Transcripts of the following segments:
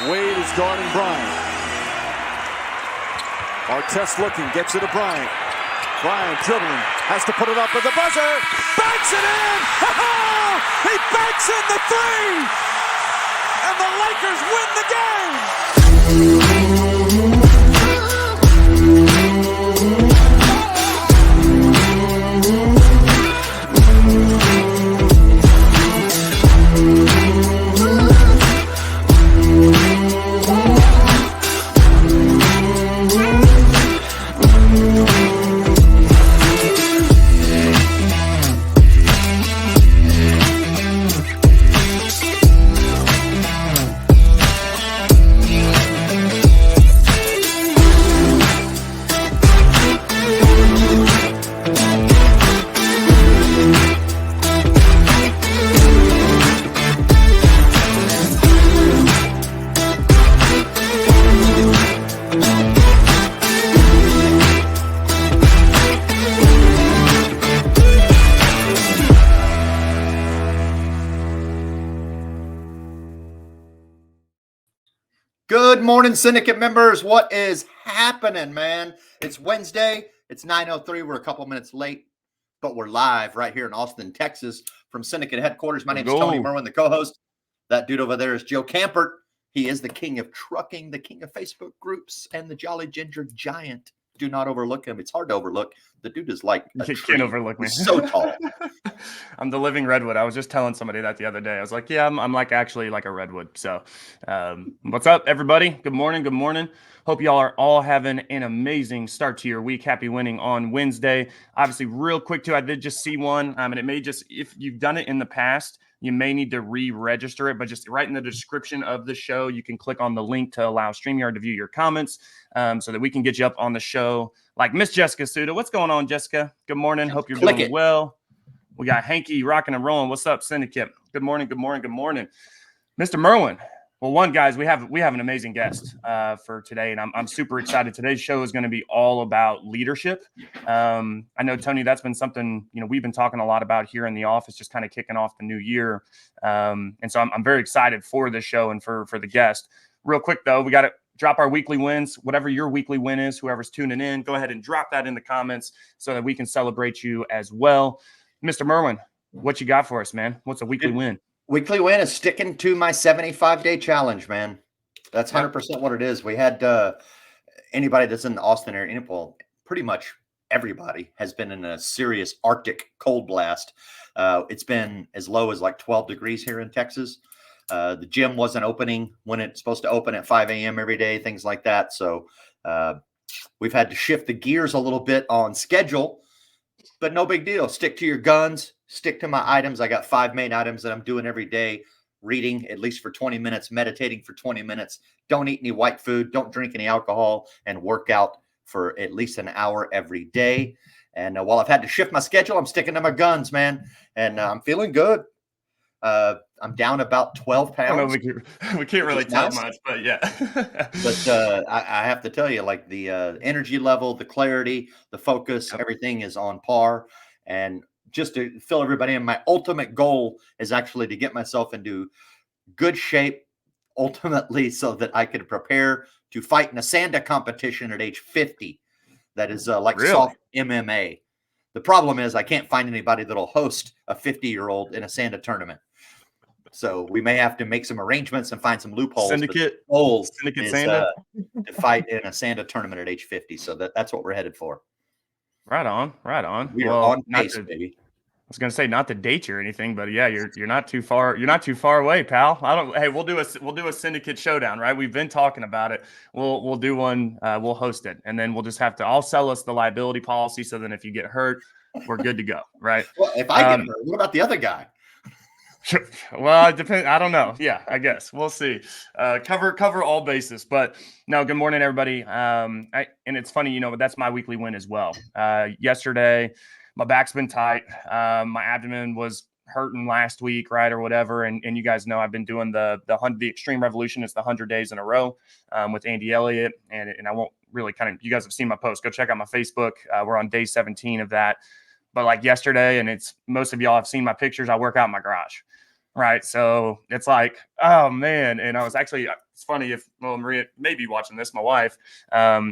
Wade is guarding Bryant. Artest looking, gets it to Bryant. Bryant dribbling, has to put it up at the buzzer. Banks it in! He banks in the three! And the Lakers win the game! Good morning, Syndicate members. What is happening, man? It's Wednesday. It's 9:03. We're a couple minutes late, but we're live right here in Austin, Texas from Syndicate headquarters. My name is Tony Merwin, the co-host. That dude over there is Joe Campert. He is the king of trucking, the king of Facebook groups, and the Jolly Ginger Giant. Do not overlook him. It's hard to overlook. The dude is like a You tree. can't overlook me. He's so tall. I'm the living redwood. I was just telling somebody that the other day. I was like, yeah, I'm like actually like a redwood. So what's up, everybody? Good morning. Good morning. Hope y'all are all having an amazing start to your week. Happy winning on Wednesday. Obviously, real quick, too, I did just see one. And it may just, if you've done it in the past, you may need to re-register it, but just right in the description of the show, you can click on the link to allow StreamYard to view your comments so that we can get you up on the show. Like Miss Jessica Suda. What's going on, Jessica? Good morning. Hope you're doing well. We got Hanky rocking and rolling. What's up, Syndicate? Good morning. Good morning. Good morning. Mr. Merwin. Well, guys, we have an amazing guest for today, and I'm super excited. Today's show is going to be all about leadership. I know, Tony, that's been something we've been talking a lot about here in the office, just kind of kicking off the new year. And so I'm very excited for this show and for the guest. Real quick, though, we got to drop our weekly wins. Whatever your weekly win is, whoever's tuning in, go ahead and drop that in the comments so that we can celebrate you as well. Mr. Merwin, what you got for us, man? What's a weekly win? Weekly win is sticking to my 75-day challenge, man. That's 100% what it is. We had anybody that's in the Austin area, well, pretty much everybody has been in a serious Arctic cold blast. It's been as low as like 12 degrees here in Texas. The gym wasn't opening when it's supposed to open at 5 a.m. every day, things like that. So we've had to shift the gears a little bit on schedule, but no big deal. Stick to your guns. Stick to my items. I got 5 main items that I'm doing every day. Reading at least for 20 minutes, meditating for 20 minutes. Don't eat any white food. Don't drink any alcohol, and work out for at least an hour every day. And while I've had to shift my schedule, I'm sticking to my guns, man. And I'm feeling good. I'm down about 12 pounds. I know we can't really tell much, but yeah. But I have to tell you, like the energy level, the clarity, the focus, everything is on par. And just to fill everybody in, my ultimate goal is actually to get myself into good shape, ultimately, so that I could prepare to fight in a Sanda competition at age 50. That is soft MMA. The problem is I can't find anybody that'll host a 50-year-old in a Sanda tournament. So we may have to make some arrangements and find some loopholes. Syndicate Sanda to fight in a Sanda tournament at age 50. So that's what we're headed for. Right on. We are on pace, baby. I was gonna say not to date you or anything, but yeah, you're not too far. You're not too far away, pal. Hey, we'll do a Syndicate showdown, right? We've been talking about it. We'll do one. We'll host it, and then we'll just have to. I'll sell us the liability policy, so then if you get hurt, we're good to go, right? Well, if I get hurt, what about the other guy? Well, it depends. I don't know. Yeah, I guess we'll see. Cover all bases. But no, good morning, everybody. And it's funny, that's my weekly win as well. Yesterday, my back's been tight. My abdomen was hurting last week, right, or whatever. And you guys know I've been doing the Extreme Revolution. It's the 100 days in a row with Andy Elliott. And I won't really you guys have seen my post. Go check out my Facebook. We're on day 17 of that. But like yesterday, and it's most of y'all have seen my pictures, I work out in my garage. Right. So it's like, oh man. And I was actually, it's funny if, well, Maria may be watching this, my wife,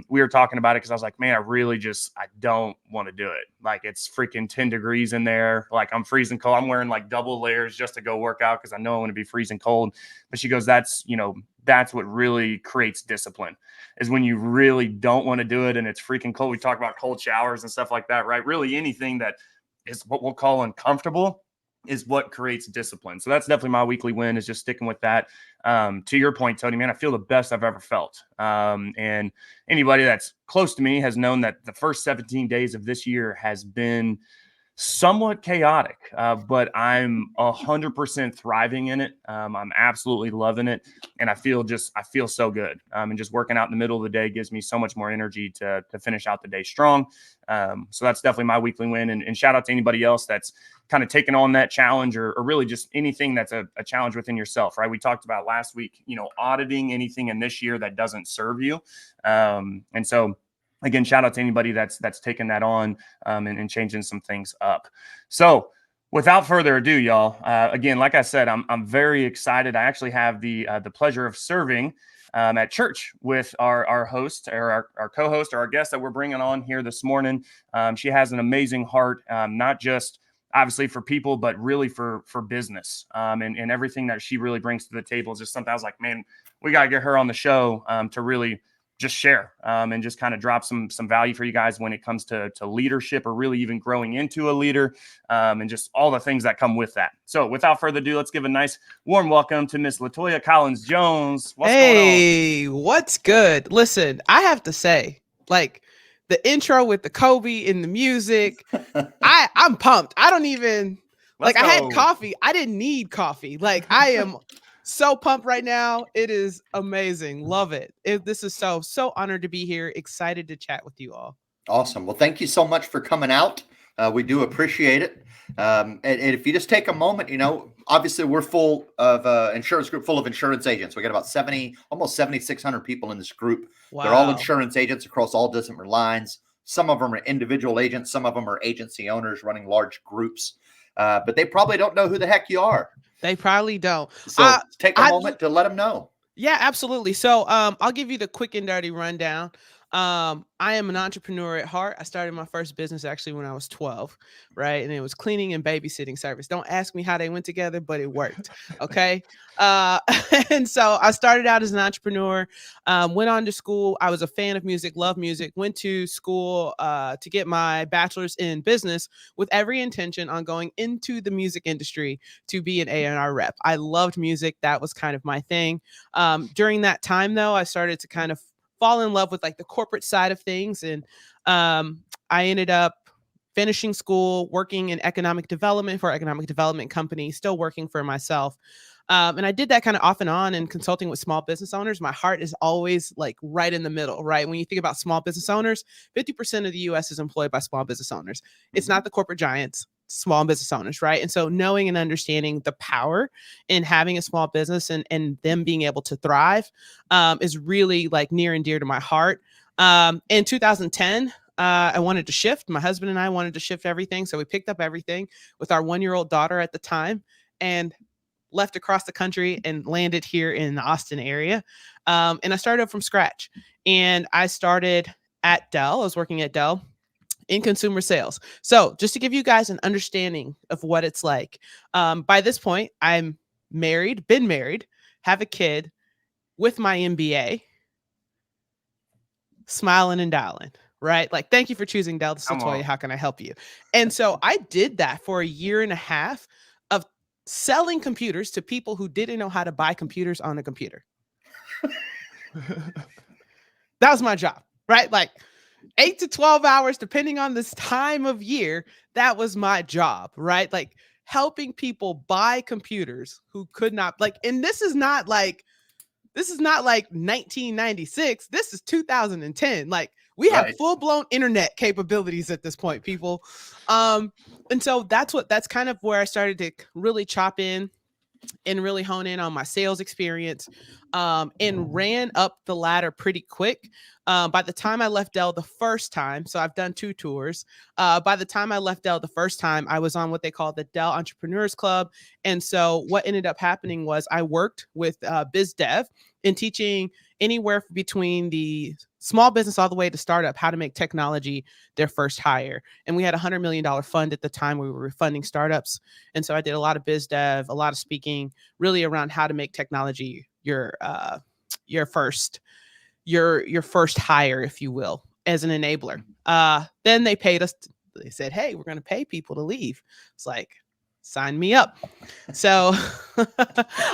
we were talking about it because I was like, man, I don't want to do it. Like it's freaking 10 degrees in there. Like I'm freezing cold. I'm wearing like double layers just to go work out because I know I'm going to be freezing cold. But she goes, that's what really creates discipline is when you really don't want to do it and it's freaking cold. We talk about cold showers and stuff like that, right? Really anything that is what we'll call uncomfortable is what creates discipline. So that's definitely my weekly win is just sticking with that. To your point, Tony, man, I feel the best I've ever felt. And anybody that's close to me has known that the first 17 days of this year has been somewhat chaotic, but I'm 100% thriving in it. I'm absolutely loving it. And I feel so good. And just working out in the middle of the day gives me so much more energy to finish out the day strong. So that's definitely my weekly win. And shout out to anybody else that's kind of taking on that challenge or really just anything that's a challenge within yourself, right? We talked about last week, auditing anything in this year that doesn't serve you. And so again, shout out to anybody that's taken that on and changing some things up. So without further ado, y'all, again, like I said, I'm very excited. I actually have the pleasure of serving at church with our host or our co-host or our guest that we're bringing on here this morning. She has an amazing heart, not just obviously for people, but really for business and everything that she really brings to the table is just something I was like, man, we got to get her on the show to really just share and just kind of drop some value for you guys when it comes to leadership or really even growing into a leader and just all the things that come with that. So without further ado, let's give a nice warm welcome to Miss LaToya Collins-Jones. What's going on? What's good? Listen, I have to say, like the intro with the Kobe and the music, I'm pumped. I don't even I had coffee. I didn't need coffee. Like I am so pumped right now. It is amazing. Love it. This is so honored to be here. Excited to chat with you all. Awesome. Well, thank you so much for coming out. We do appreciate it. And if you just take a moment, obviously we're full of insurance group full of insurance agents. We got about almost 7,600 people in this group. Wow. They're all insurance agents across all different lines. Some of them are individual agents. Some of them are agency owners running large groups. But they probably don't know who the heck you are. They probably don't. So take a moment to let them know. Yeah, absolutely. So I'll give you the quick and dirty rundown. I am an entrepreneur at heart. I started my first business actually when I was 12, right? And it was cleaning and babysitting service. Don't ask me how they went together, but it worked. Okay. And so I started out as an entrepreneur, went on to school. I was a fan of music, loved music, went to school to get my bachelor's in business with every intention on going into the music industry to be an A&R rep. I loved music. That was kind of my thing. During that time though, I started to kind of fall in love with like the corporate side of things. And I ended up finishing school, working in economic development for an economic development company, still working for myself. And I did that kind of off and on and consulting with small business owners. My heart is always like right in the middle, right? When you think about small business owners, 50% of the US is employed by small business owners. It's not the corporate giants, small business owners, right? And so knowing and understanding the power in having a small business and them being able to thrive is really like near and dear to my heart. In 2010, I wanted to shift. My husband and I wanted to shift everything. So we picked up everything with our 1-year-old daughter at the time and left across the country and landed here in the Austin area. And I started up from scratch. And I started at Dell. I was working at Dell in consumer sales. So just to give you guys an understanding of what it's like, by this point, I'm been married, have a kid with my MBA, smiling and dialing, right? Like, thank you for choosing Dell. This is LaToya. How can I help you? And so I did that for 1.5 years of selling computers to people who didn't know how to buy computers on a computer. That was my job, right? Like 8 to 12 hours, depending on this time of year, that was my job, right? Like helping people buy computers who could not and this is not like 1996. This is 2010. Like we have full-blown internet capabilities at this point, people. And so that's kind of where I started to really chop in and really hone in on my sales experience, and ran up the ladder pretty quick. By the time I left Dell the first time, so I've done 2 tours. By the time I left Dell the first time, I was on what they call the Dell Entrepreneurs Club. And so what ended up happening was I worked with biz dev in teaching anywhere between the small business all the way to startup how to make technology their first hire. And we had $100 million fund at the time where we were funding startups. And so I did a lot of biz dev, a lot of speaking, really around how to make technology your first hire, if you will, as an enabler. Then they paid us. They said, "Hey, we're going to pay people to leave." It's like, sign me up. So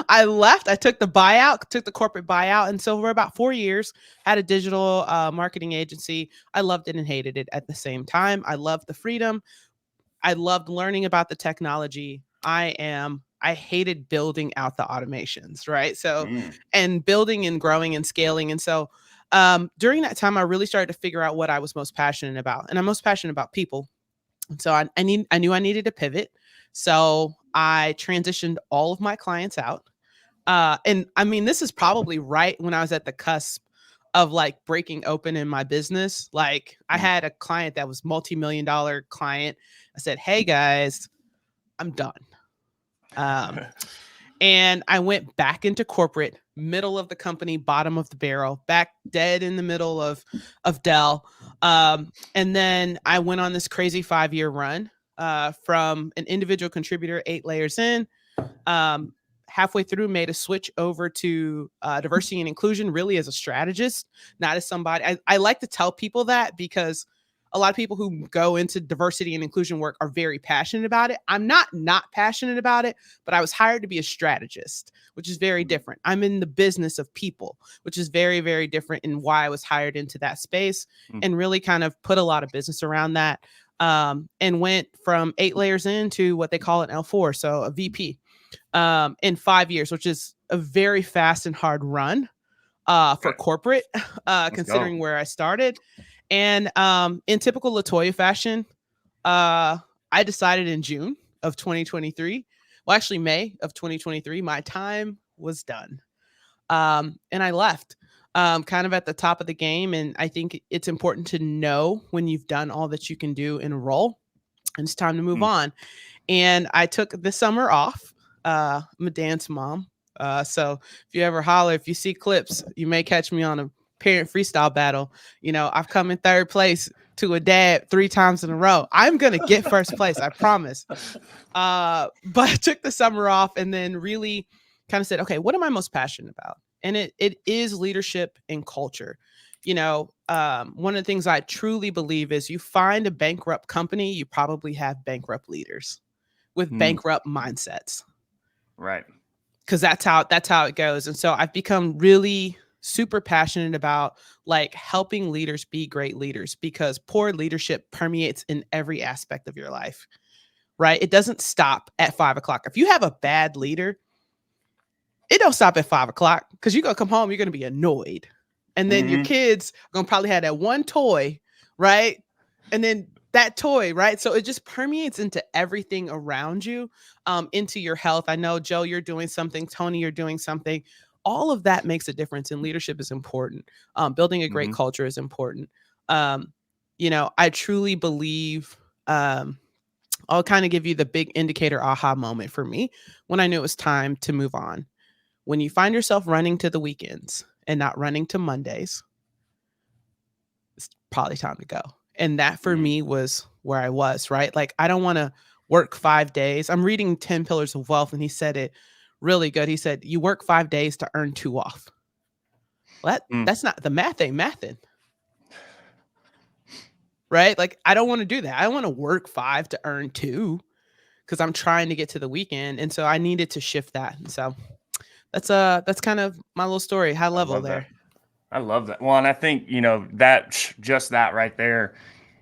I left. I took the corporate buyout. And so for about 4 years, had a digital marketing agency. I loved it and hated it at the same time. I loved the freedom. I loved learning about the technology. I hated building out the automations, right? So, and building and growing and scaling. And so during that time, I really started to figure out what I was most passionate about. And I'm most passionate about people. And so I knew I needed to pivot. So I transitioned all of my clients out. And I mean, this is probably right when I was at the cusp of like breaking open in my business. Like I had a client that was multi-million-dollar client. I said, "Hey guys, I'm done." And I went back into corporate, middle of the company, bottom of the barrel, back dead in the middle of Dell. And then I went on this crazy 5-year run from an individual contributor, 8 layers in. Halfway through, made a switch over to diversity and inclusion, really as a strategist, not as somebody. I like to tell people that because a lot of people who go into diversity and inclusion work are very passionate about it. I'm not passionate about it, but I was hired to be a strategist, which is very different. I'm in the business of people, which is very, very different in why I was hired into that space, and really kind of put a lot of business around that, and went from 8 layers into what they call an L4, so a VP, in 5 years, which is a very fast and hard run for corporate, considering where I started. And in typical LaToya fashion, I decided in June of 2023, well, actually May of 2023, my time was done. And I left kind of at the top of the game. And I think it's important to know when you've done all that you can do in a role, and it's time to move on. And I took the summer off. I'm a dance mom. So if you ever holler, if you see clips, you may catch me on a parent freestyle battle. You know, I've come in 3rd place to a dad 3 times in a row. I'm going to get 1st place. I promise. But I took the summer off and then really kind of said, okay, what am I most passionate about? And it is leadership and culture. You know, one of the things I truly believe is you find a bankrupt company, you probably have bankrupt leaders with bankrupt mindsets. Right. Because that's how it goes. And so I've become really super passionate about like helping leaders be great leaders, because poor leadership permeates in every aspect of your life, right? It doesn't stop at 5 o'clock. If you have a bad leader, it don't stop at 5 o'clock, because you're going to come home, you're going to be annoyed. And then your kids are going to probably have that one toy, right? And then that toy, right? So it just permeates into everything around you, into your health. I know, Joe, you're doing something. Tony, you're doing something. All of that makes a difference, and leadership is important. Building a great culture is important. You know, I truly believe, I'll kind of give you the big indicator aha moment for me when I knew it was time to move on. When you find yourself running to the weekends and not running to Mondays, it's probably time to go. And that for me was where I was, right? Like, I don't want to work 5 days. I'm reading 10 Pillars of Wealth, and he said it really good. He said, you work 5 days to earn 2 off. Well, that's not, the math ain't mathin'. Right? Like, I don't want to do that. I want to work 5 to earn 2, because I'm trying to get to the weekend. And so I needed to shift that. And so that's kind of my little story, high level there. I love that. Well, and I think, you know, just that right there,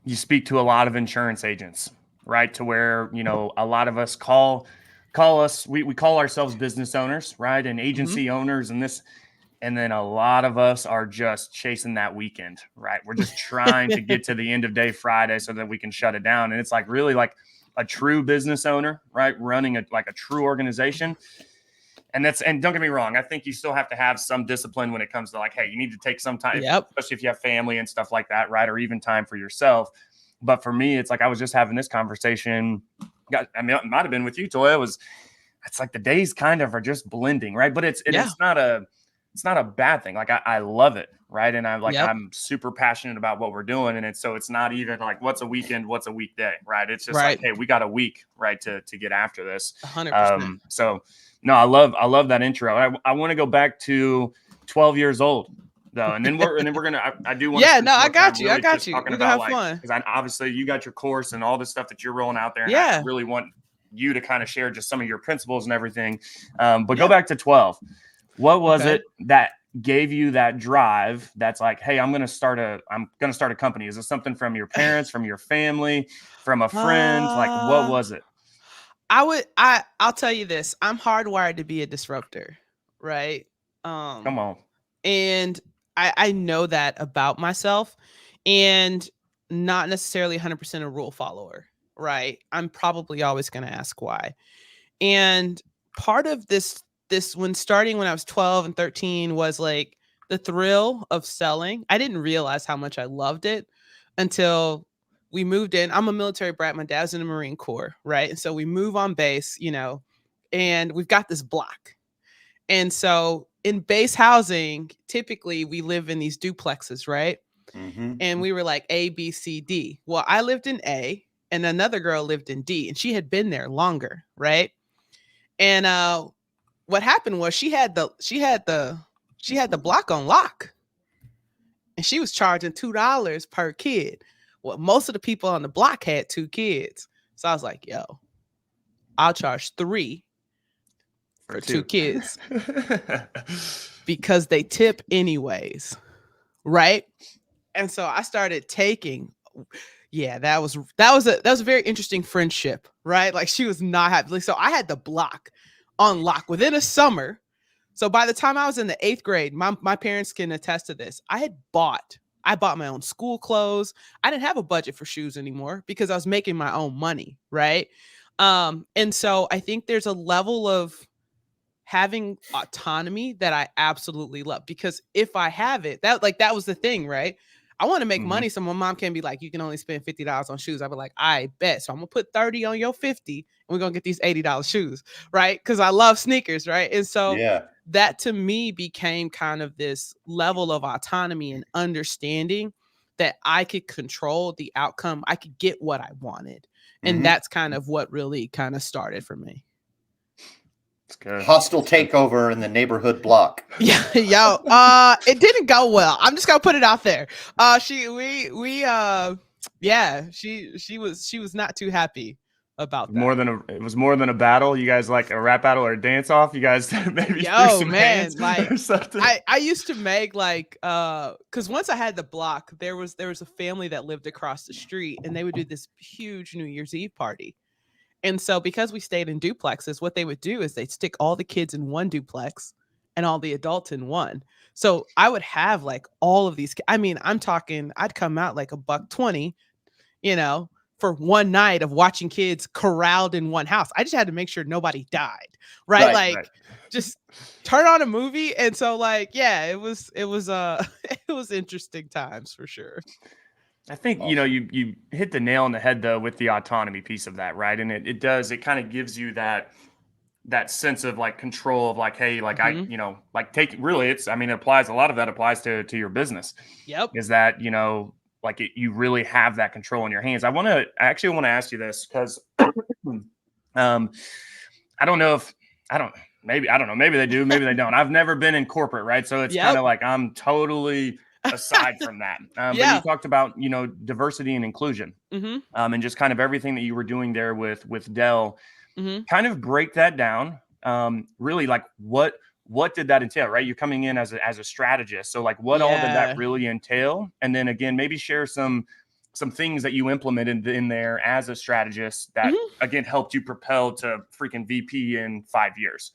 you speak to a lot of insurance agents, right? To where, you know, a lot of us call us, we call ourselves business owners, right? And agency owners and this, and then a lot of us are just chasing that weekend, right? We're just trying to get to the end of day Friday so that we can shut it down. And it's like really like a true business owner, right? Running like a true organization. And don't get me wrong, I think you still have to have some discipline when it comes to like, hey, you need to take some time, especially if you have family and stuff like that, right? Or even time for yourself. But for me, it's like I was just having this conversation. I mean, it might have been with you, Toya. It's like the days kind of are just blending, right? But it's not a bad thing. Like I love it, right? And I'm super passionate about what we're doing, and it's not even like what's a weekend, what's a weekday, right? It's just like, hey, we got a week, right, to get after this. 100%. So no, I love that intro. I want to go back to 12 years old though, and then we're gonna. I do want. Yeah, no, I got you. Talking about like, because obviously you got your course and all this stuff that you're rolling out there, and I really want you to kind of share just some of your principles and everything. But go back to 12. What was it that gave you that drive? That's like, hey, I'm gonna start a company. Is it something from your parents, from your family, from a friend? Like, what was it? I'll tell you this. I'm hardwired to be a disruptor, right? Come on. And I know that about myself, and not necessarily 100% a rule follower, right? I'm probably always going to ask why. And part of this when I was 12 and 13 was like the thrill of selling. I didn't realize how much I loved it until we moved in. I'm a military brat. My dad's in the Marine Corps, right? And so we move on base, and we've got this block. And so in base housing, typically we live in these duplexes, right? Mm-hmm. And we were like A, B, C, D. Well, I lived in A and another girl lived in D, and she had been there longer, right? And what happened was she had the block on lock, and she was charging $2 per kid. Well, most of the people on the block had 2 kids. So I was like, yo, I'll charge $3 for 2 kids because they tip anyways. Right. And so I started taking, that was a very interesting friendship, right? Like she was not happy. So I had the block on lock within a summer. So by the time I was in the 8th grade, my parents can attest to this. I bought my own school clothes. I didn't have a budget for shoes anymore because I was making my own money, right? And so I think there's a level of having autonomy that I absolutely love, because if I have it, that was the thing, right? I want to make money, so my mom can't be like, you can only spend $50 on shoes. I'd be like, I bet. So I'm gonna put 30 on your 50, and we're gonna get these $80 shoes, right? Because I love sneakers, right? And so that to me became kind of this level of autonomy and understanding that I could control the outcome. I could get what I wanted. And that's kind of what really kind of started for me. Hostile takeover in the neighborhood block. It didn't go well. I'm just gonna put it out there. She was not too happy about that. It was more than a battle. You guys like a rap battle or a dance off? You guys maybe threw some hands or something? I used to make like because once I had the block, there was a family that lived across the street, and they would do this huge New Year's Eve party. And so because we stayed in duplexes, what they would do is they'd stick all the kids in one duplex and all the adults in one. So I would have like all of these. I mean, I'm talking, I'd come out like $120, for one night of watching kids corralled in one house. I just had to make sure nobody died, right? Just turn on a movie. And so it was it was interesting times for sure. I think, you hit the nail on the head though with the autonomy piece of that, right? And it kind of gives you that sense of like control of like, hey, like it applies, a lot of that applies to your business. Yep. Is that, you really have that control in your hands. I actually want to ask you this because maybe they do, maybe they don't. I've never been in corporate, right? So it's kind of like I'm totally aside from that. But you talked about, diversity and inclusion, and just kind of everything that you were doing there with Dell. Kind of break that down. Really, like what did that entail, right? You're coming in as a strategist. So like what all did that really entail? And then again, maybe share some things that you implemented in there as a strategist that again helped you propel to freaking VP in 5 years.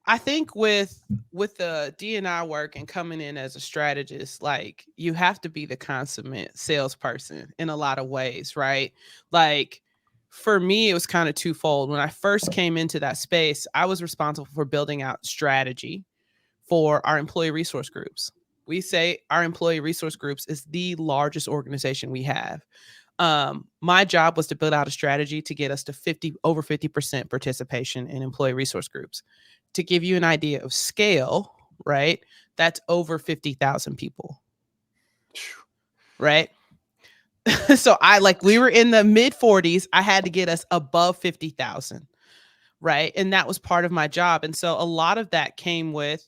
I think with the D&I work and coming in as a strategist, like you have to be the consummate salesperson in a lot of ways, right? Like for me, it was kind of twofold. When I first came into that space, I was responsible for building out strategy for our employee resource groups. We say our employee resource groups is the largest organization we have. My job was to build out a strategy to get us to over 50% participation in employee resource groups. To give you an idea of scale, right? That's over 50,000 people, right? So we were in the mid 40s. I had to get us above 50,000, right? And that was part of my job. And so a lot of that came with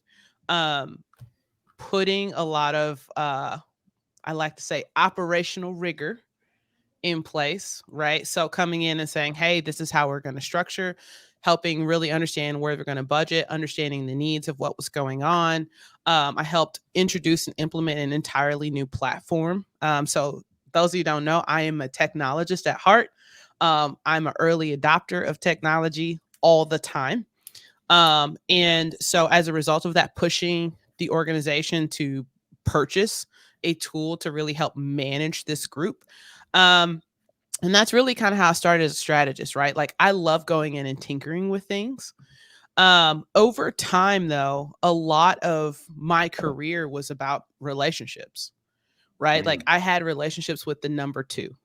putting a lot of, I like to say, operational rigor in place, right? So coming in and saying, hey, this is how we're going to structure, helping really understand where we're going to budget, understanding the needs of what was going on. I helped introduce and implement an entirely new platform. So those of you who don't know, I am a technologist at heart. I'm an early adopter of technology all the time. And so as a result of that, pushing the organization to purchase a tool to really help manage this group. And that's really kind of how I started as a strategist, right? Like I love going in and tinkering with things. Over time, though, a lot of my career was about relationships, right? Like I had relationships with the number two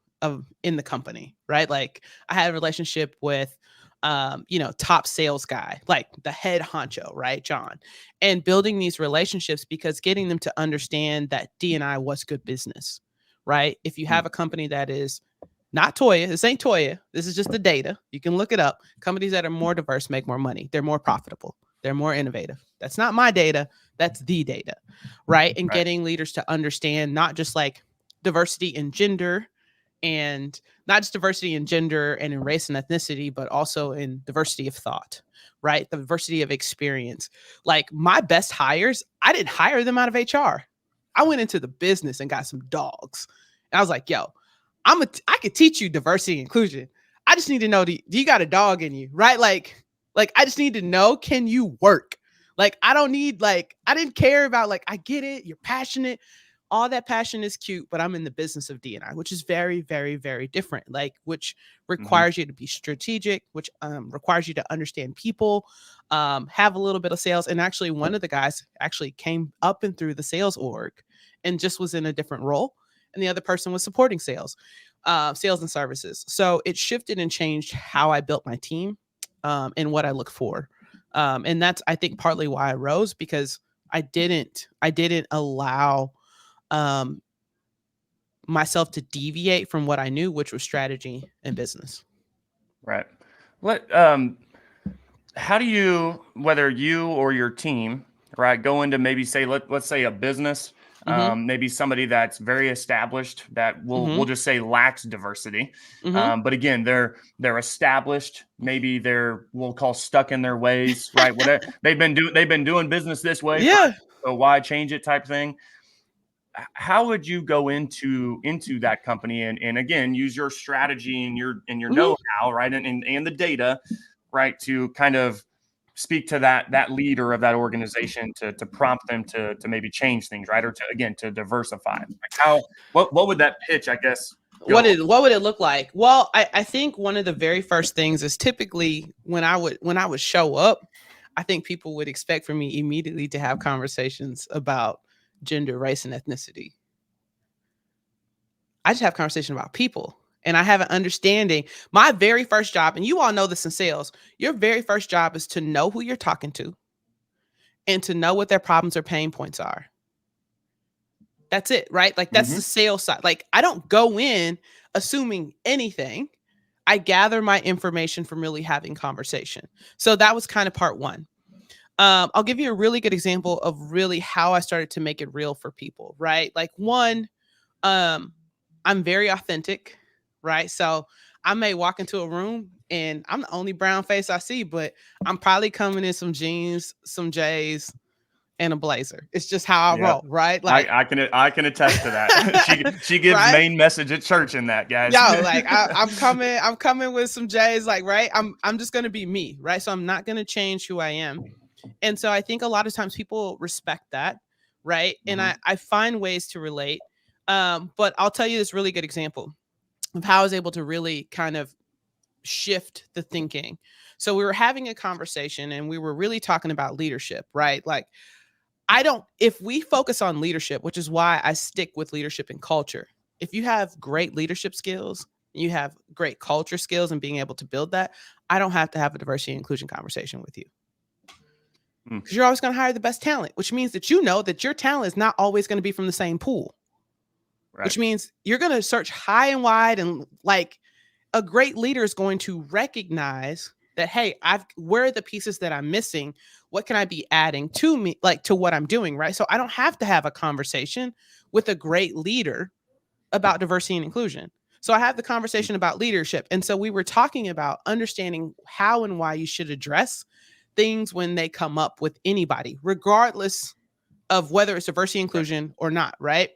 in the company, right? Like I had a relationship with, top sales guy, like the head honcho, right? John, and building these relationships because getting them to understand that D&I was good business, right? If you have a company that is not Toya, this ain't Toya, this is just the data. You can look it up. Companies that are more diverse make more money. They're more profitable. They're more innovative. That's not my data. That's the data, right? And getting leaders to understand not just like diversity in gender and not just diversity in gender and in race and ethnicity, but also in diversity of thought, right? The diversity of experience. Like my best hires, I didn't hire them out of HR. I went into the business and got some dogs. And I was like, yo, I could teach you diversity and inclusion. I just need to know, do you got a dog in you, right? Like I just need to know, can you work? Like, I don't need, I didn't care about, I get it. You're passionate. All that passion is cute, but I'm in the business of D&I, which is very, very, very different, which requires you to be strategic, which requires you to understand people, have a little bit of sales. And actually, one of the guys actually came up and through the sales org and just was in a different role. And the other person was supporting sales and services. So it shifted and changed how I built my team and what I look for. And that's, I think, partly why I rose, because I didn't allow myself to deviate from what I knew, which was strategy and business. Right. How do you, whether you or your team, right, go into maybe say, let's say a business, maybe somebody that's very established that we'll just say lacks diversity. But again, they're established. Maybe we'll call stuck in their ways, right? Whatever they've been doing business this way. Yeah. So why change it type thing? How would you go into that company and again, use your strategy and your know-how, right? And the data, right, to kind of speak to that leader of that organization to prompt them to maybe change things, right? Or to diversify. Like what would that pitch, I guess, go? What would it look like? Well, I think one of the very first things is typically when I would show up, I think people would expect for me immediately to have conversations about gender, race, and ethnicity. I just have conversation about people. And I have an understanding. My very first job, and you all know this in sales, your very first job is to know who you're talking to and to know what their problems or pain points are. That's it, right? Like that's the sales side. Like I don't go in assuming anything. I gather my information from really having conversation. So that was kind of part one. I'll give you a really good example of really how I started to make it real for people, right? Like one, I'm very authentic, right? So I may walk into a room and I'm the only brown face I see, but I'm probably coming in some jeans, some J's, and a blazer. It's just how I roll, right? Like I can attest to that. she gives right? main message at church in that, guys. Yo, like I'm coming with some J's, like, right? I'm just gonna be me, right? So I'm not gonna change who I am. And so I think a lot of times people respect that, right? And I find ways to relate. But I'll tell you this really good example of how I was able to really kind of shift the thinking. So we were having a conversation and we were really talking about leadership, right? Like, if we focus on leadership, which is why I stick with leadership and culture, if you have great leadership skills, you have great culture skills and being able to build that, I don't have to have a diversity and inclusion conversation with you. Because you're always going to hire the best talent, which means that you know that your talent is not always going to be from the same pool. Right. Which means you're going to search high and wide, and like a great leader is going to recognize that, hey, where are the pieces that I'm missing? What can I be adding to me, like to what I'm doing, right? So I don't have to have a conversation with a great leader about diversity and inclusion. So I have the conversation about leadership. And so we were talking about understanding how and why you should address things when they come up with anybody, regardless of whether it's diversity inclusion or not, right?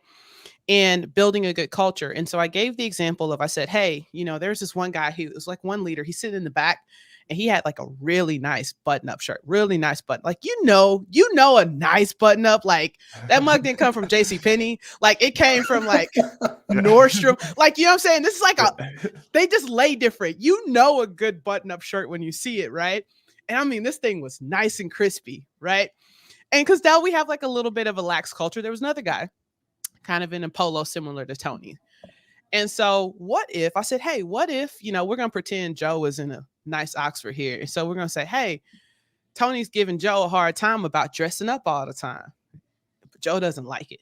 And building a good culture. And so I gave the example of, I said, hey, there's this one guy who was like one leader. He's sitting in the back and he had like a really nice button-up shirt, really nice button. Like, a nice button-up. Like that mug didn't come from JCPenney. Like it came from like Nordstrom. Like, you know what I'm saying? This is like they just lay different. A good button-up shirt when you see it, right? And I mean, this thing was nice and crispy, right? And because now we have like a little bit of a lax culture. There was another guy kind of in a polo similar to Tony. And so I said, hey, what if, we're going to pretend Joe is in a nice Oxford here. And so we're going to say, hey, Tony's giving Joe a hard time about dressing up all the time. But Joe doesn't like it.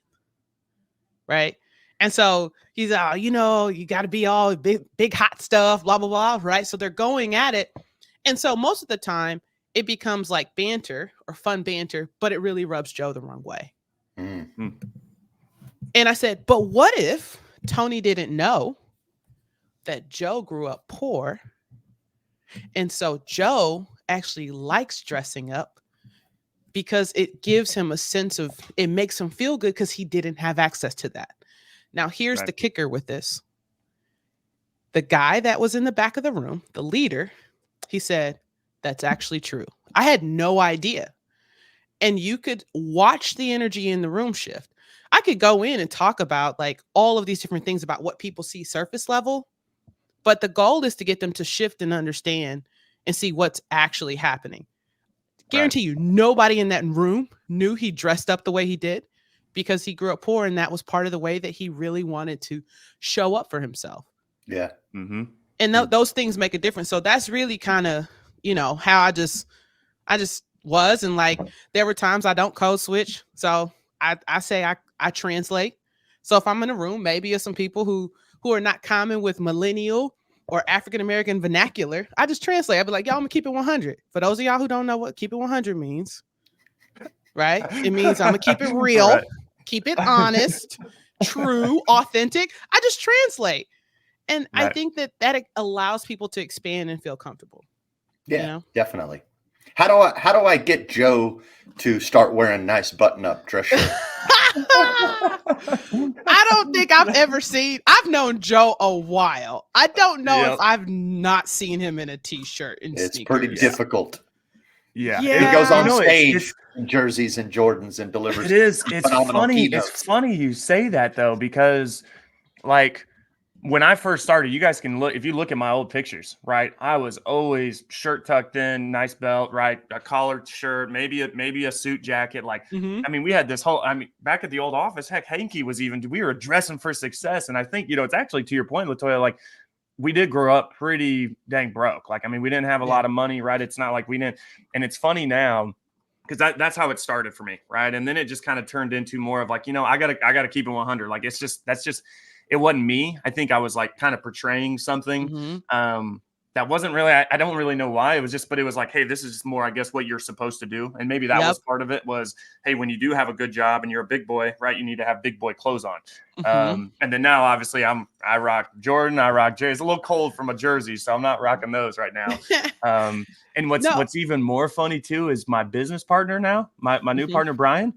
Right. And so he's, you got to be all big, hot stuff, blah, blah, blah. Right. So they're going at it. And so most of the time it becomes like banter or fun banter, but it really rubs Joe the wrong way. Mm-hmm. And I said, but what if Tony didn't know that Joe grew up poor? And so Joe actually likes dressing up because it gives him a sense of, it makes him feel good because he didn't have access to that. Now, here's the kicker with this. The guy that was in the back of the room, the leader, he said, that's actually true. I had no idea. And you could watch the energy in the room shift. I could go in and talk about like all of these different things about what people see surface level, but the goal is to get them to shift and understand and see what's actually happening. Guarantee you, nobody in that room knew he dressed up the way he did because he grew up poor, and that was part of the way that he really wanted to show up for himself. Yeah. Mm-hmm. And those things make a difference. So that's really kind of, how I just was. And like, there were times I don't code switch. So I say I translate. So if I'm in a room, maybe it's some people who are not common with millennial or African-American vernacular, I just translate. I'd be like, y'all, I'm gonna keep it 100. For those of y'all who don't know what keep it 100 means, right? It means I'm gonna keep it real, keep it honest, true, authentic. I just translate. And I think that allows people to expand and feel comfortable. Yeah, definitely. How do I get Joe to start wearing nice button-up dress shirt? I don't think I've known Joe a while. I don't know if I've not seen him in a t-shirt and it's sneakers. Pretty difficult. Yeah. He goes on stage in jerseys and Jordans and delivers. It's funny. Keynotes. It's funny you say that though, because like when I first started, you guys can look, if you look at my old pictures, right? I was always shirt tucked in, nice belt, right? A collared shirt, maybe a suit jacket. Like, I mean, we had this whole, back at the old office, heck, Hanky we were dressing for success. And I think, it's actually to your point, LaToya, like we did grow up pretty dang broke. Like, we didn't have a lot of money, right? It's not like we didn't. And it's funny now, because that's how it started for me, right? And then it just kind of turned into more of like, I gotta keep it 100. Like, it wasn't me. I think I was like kind of portraying something that wasn't really, I don't really know why. It was like, hey, this is just more, I guess, what you're supposed to do. And maybe that was part of it was, hey, when you do have a good job and you're a big boy, right, you need to have big boy clothes on. And then now, obviously, I rock Jordan, I rock Jerry. It's a little cold from a jersey, so I'm not rocking those right now. And what's even more funny too is my business partner now, my new partner, Brian,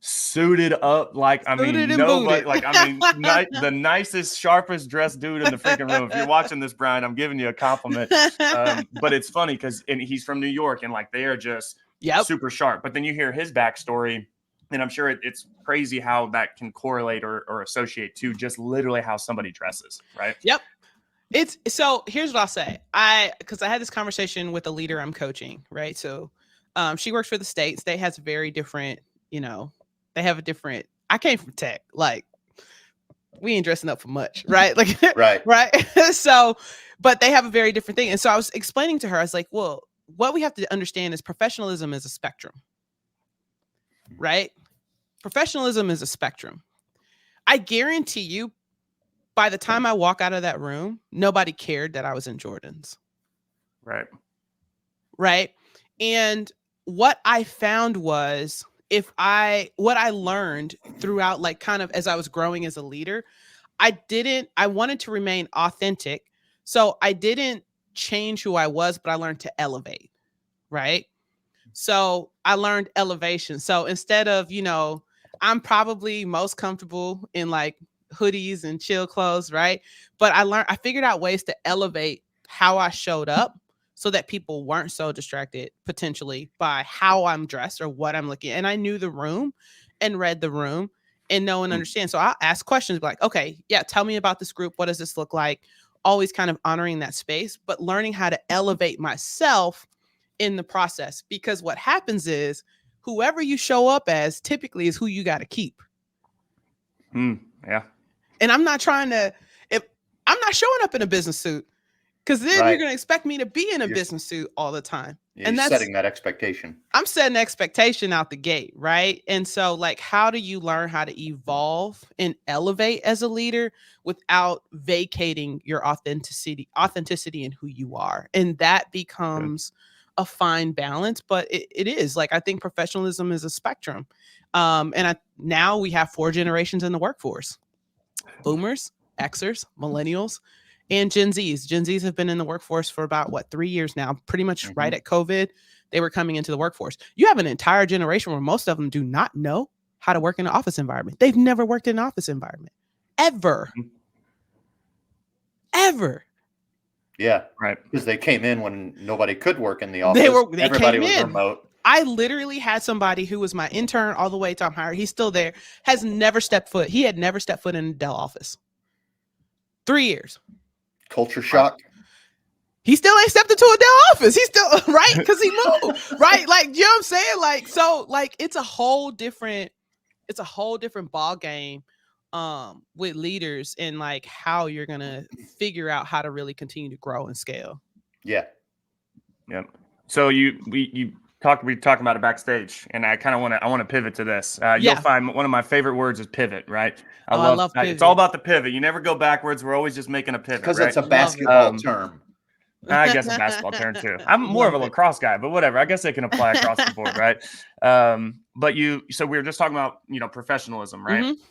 suited up like nobody like the nicest, sharpest dressed dude in the freaking room. If you're watching this, Brian, I'm giving you a compliment. But it's funny because he's from New York and like they are just super sharp. But then you hear his backstory, and I'm sure it's crazy how that can correlate or associate to just literally how somebody dresses, right? Yep. So here's what I'll say. Because I had this conversation with a leader I'm coaching, right? So she works for the state. State has very different, they have a different, I came from tech. Like, we ain't dressing up for much, right? Like, Right. right. So, but they have a very different thing. And so I was explaining to her, I was like, well, what we have to understand is professionalism is a spectrum, right? Professionalism is a spectrum. I guarantee you, by the time I walk out of that room, nobody cared that I was in Jordans. Right. Right. And what I found was what I learned throughout, like, kind of as I was growing as a leader, I wanted to remain authentic. So I didn't change who I was, but I learned to elevate. Right. So I learned elevation. So instead of, I'm probably most comfortable in like hoodies and chill clothes, right? But I figured out ways to elevate how I showed up so that people weren't so distracted potentially by how I'm dressed or what I'm looking at. And I knew the room and read the room and know and understand. So I'll ask questions like, okay, yeah, tell me about this group. What does this look like? Always kind of honoring that space, but learning how to elevate myself in the process, because what happens is whoever you show up as typically is who you got to keep. Yeah. And I'm not showing up in a business suit, because then you're going to expect me to be in a business suit all the time. And that's setting that expectation. I'm setting expectation out the gate. Right. And so, like, how do you learn how to evolve and elevate as a leader without vacating your authenticity in who you are? And that becomes a fine balance, but it is, like, I think professionalism is a spectrum. Now we have 4 generations in the workforce: boomers, Xers, millennials, and Gen Zs. Gen Zs have been in the workforce for about 3 years now, pretty much right at COVID. They were coming into the workforce. You have an entire generation where most of them do not know how to work in an office environment. They've never worked in an office environment ever. Yeah. Right. Because they came in when nobody could work in the office. Everybody was remote. I literally had somebody who was my intern all the way to I'm hired. He's still there. He had never stepped foot in a Dell office. 3 years. Culture shock. He still ain't stepped into a Dell office. He's still, right? Because he moved, right? Like, you know what I'm saying? Like, so, like, it's a whole different ball game with leaders, and like how you're gonna figure out how to really continue to grow and scale. Yeah. Yep. So we talking about it backstage, and I kind of want to pivot to this. You'll find one of my favorite words is pivot, right? I love pivot. It's all about the pivot. You never go backwards. We're always just making a pivot. Because it's a basketball term. I guess a basketball term too. I'm more of a lacrosse guy, but whatever. I guess it can apply across the board, right? So we were just talking about, professionalism, right? Mm-hmm.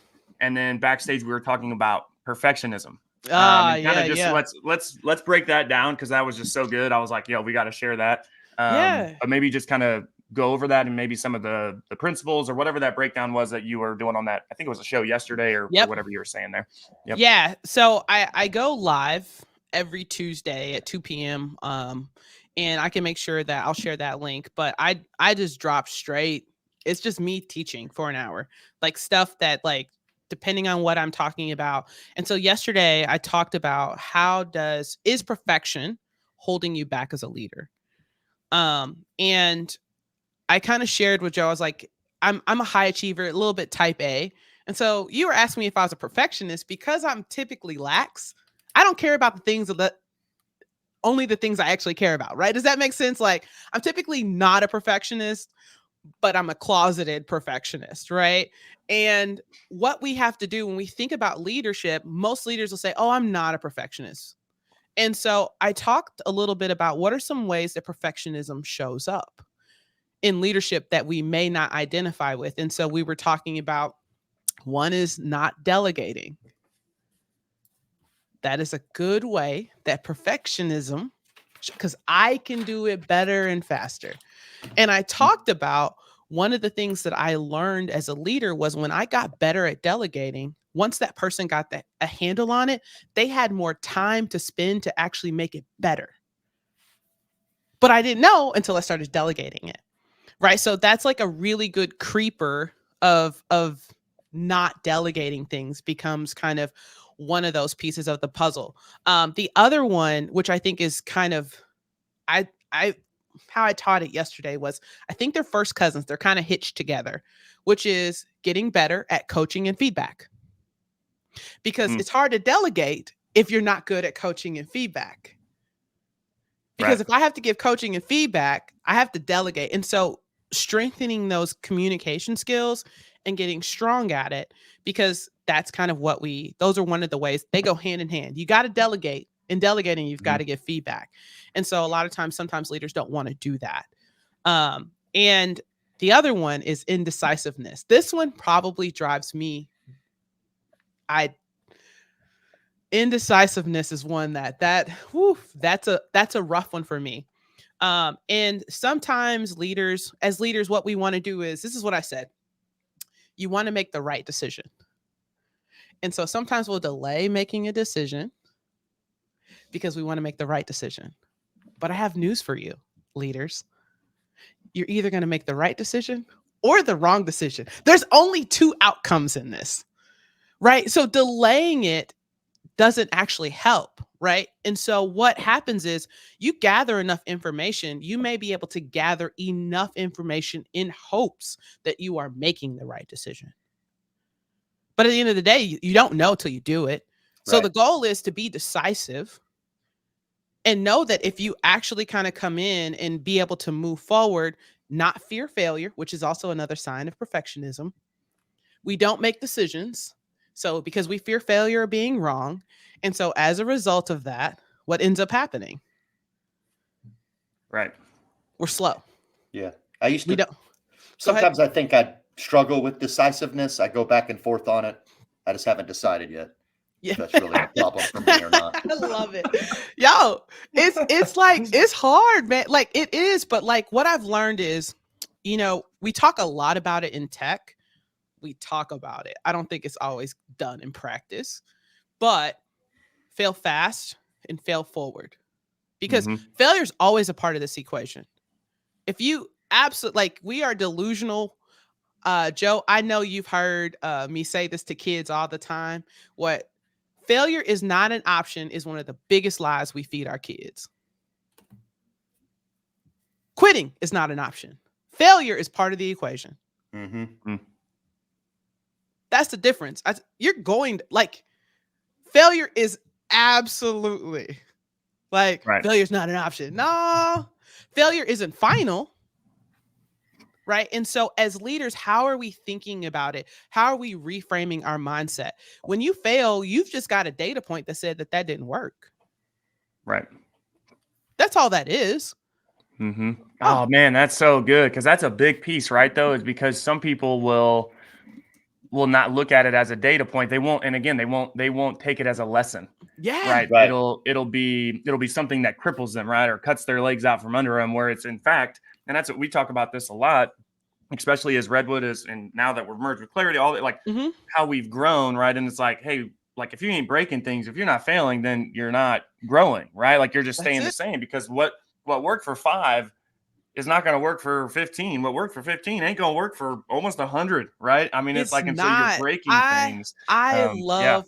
And then backstage we were talking about perfectionism. Let's break that down, because that was just so good. I was like, we got to share that. But maybe just kind of go over that and maybe some of the principles or whatever that breakdown was that you were doing on that. I think it was a show yesterday or whatever you were saying there. Yep. Yeah. So I go live every Tuesday at 2 p.m. And I can make sure that I'll share that link, but I just drop straight. It's just me teaching for an hour, like stuff that, like, depending on what I'm talking about. And so yesterday I talked about is perfection holding you back as a leader? And I kind of shared with Joe, I was like, I'm a high achiever, a little bit type A. And so you were asking me if I was a perfectionist. Because I'm typically lax, I don't care about the things only the things I actually care about, right? Does that make sense? Like, I'm typically not a perfectionist, but I'm a closeted perfectionist, right? And what we have to do when we think about leadership, most leaders will say, oh, I'm not a perfectionist. And so I talked a little bit about what are some ways that perfectionism shows up in leadership that we may not identify with. And so we were talking about, one is not delegating. That is a good way that perfectionism, because I can do it better and faster. And I talked about one of the things that I learned as a leader was when I got better at delegating, once that person got a handle on it, they had more time to spend to actually make it better. But I didn't know until I started delegating it. Right. So that's like a really good creeper of not delegating things becomes kind of one of those pieces of the puzzle. The other one, which I think is kind of, I how I taught it yesterday was, I think they're first cousins. They're kind of hitched together, which is getting better at coaching and feedback. Because it's hard to delegate if you're not good at coaching and feedback. Because if I have to give coaching and feedback, I have to delegate. And so strengthening those communication skills and getting strong at it, because that's kind of what those are one of the ways they go hand in hand. You got to delegate. In delegating, you've got to give feedback. And so a lot of times, sometimes leaders don't want to do that. And the other one is indecisiveness. This one probably drives me. Indecisiveness is one that's a rough one for me. And sometimes as leaders, what we want to do is, this is what I said, you want to make the right decision. And so sometimes we'll delay making a decision because we want to make the right decision. But I have news for you, leaders. You're either going to make the right decision or the wrong decision. There's only two outcomes in this, right? So delaying it doesn't actually help, right? And so what happens is, you gather enough information, you may be able to gather enough information in hopes that you are making the right decision. But at the end of the day, you don't know till you do it. So Right. the goal is to be decisive and know that if you actually kind of come in and be able to move forward, not fear failure, which is also another sign of perfectionism. We don't make decisions. So because we fear failure or being wrong. And so as a result of that, what ends up happening? Right. We're slow. Yeah. I used We to, don't. Go ahead. sometimes I think I struggle with decisiveness. I go back and forth on it. I just haven't decided yet Yeah. if that's really a problem for me or not. I love it. Yo, it's like, it's hard, man. Like it is, but like what I've learned is, we talk a lot about it in tech. We talk about it. I don't think it's always done in practice, but fail fast and fail forward, because failure is always a part of this equation. If you we are delusional. Joe, I know you've heard me say this to kids all the time. What failure is not an option is one of the biggest lies we feed our kids. Quitting is not an option. Failure is part of the equation. That's the difference. Failure is absolutely failure's not an option. No, failure isn't final. Right. And so as leaders, how are we thinking about it? How are we reframing our mindset? When you fail, you've just got a data point that said that didn't work. Right. That's all that is. Oh man, that's so good. Cause that's a big piece, right? Though, is because some people will not look at it as a data point. They won't. And again, they won't take it as a lesson. Yeah. Right. Right. It'll be something that cripples them, right? Or cuts their legs out from under them, where it's in fact, and that's what we talk about this a lot, especially as Redwood is, and now that we're merged with Clarity, all that, how we've grown, right? And it's like, hey, like if you ain't breaking things, if you're not failing, then you're not growing, right? Like you're just staying the same, because what worked for 5 is not going to work for 15. What worked for 15 ain't going to work for almost 100, right? I mean, it's like, until you're breaking things. I love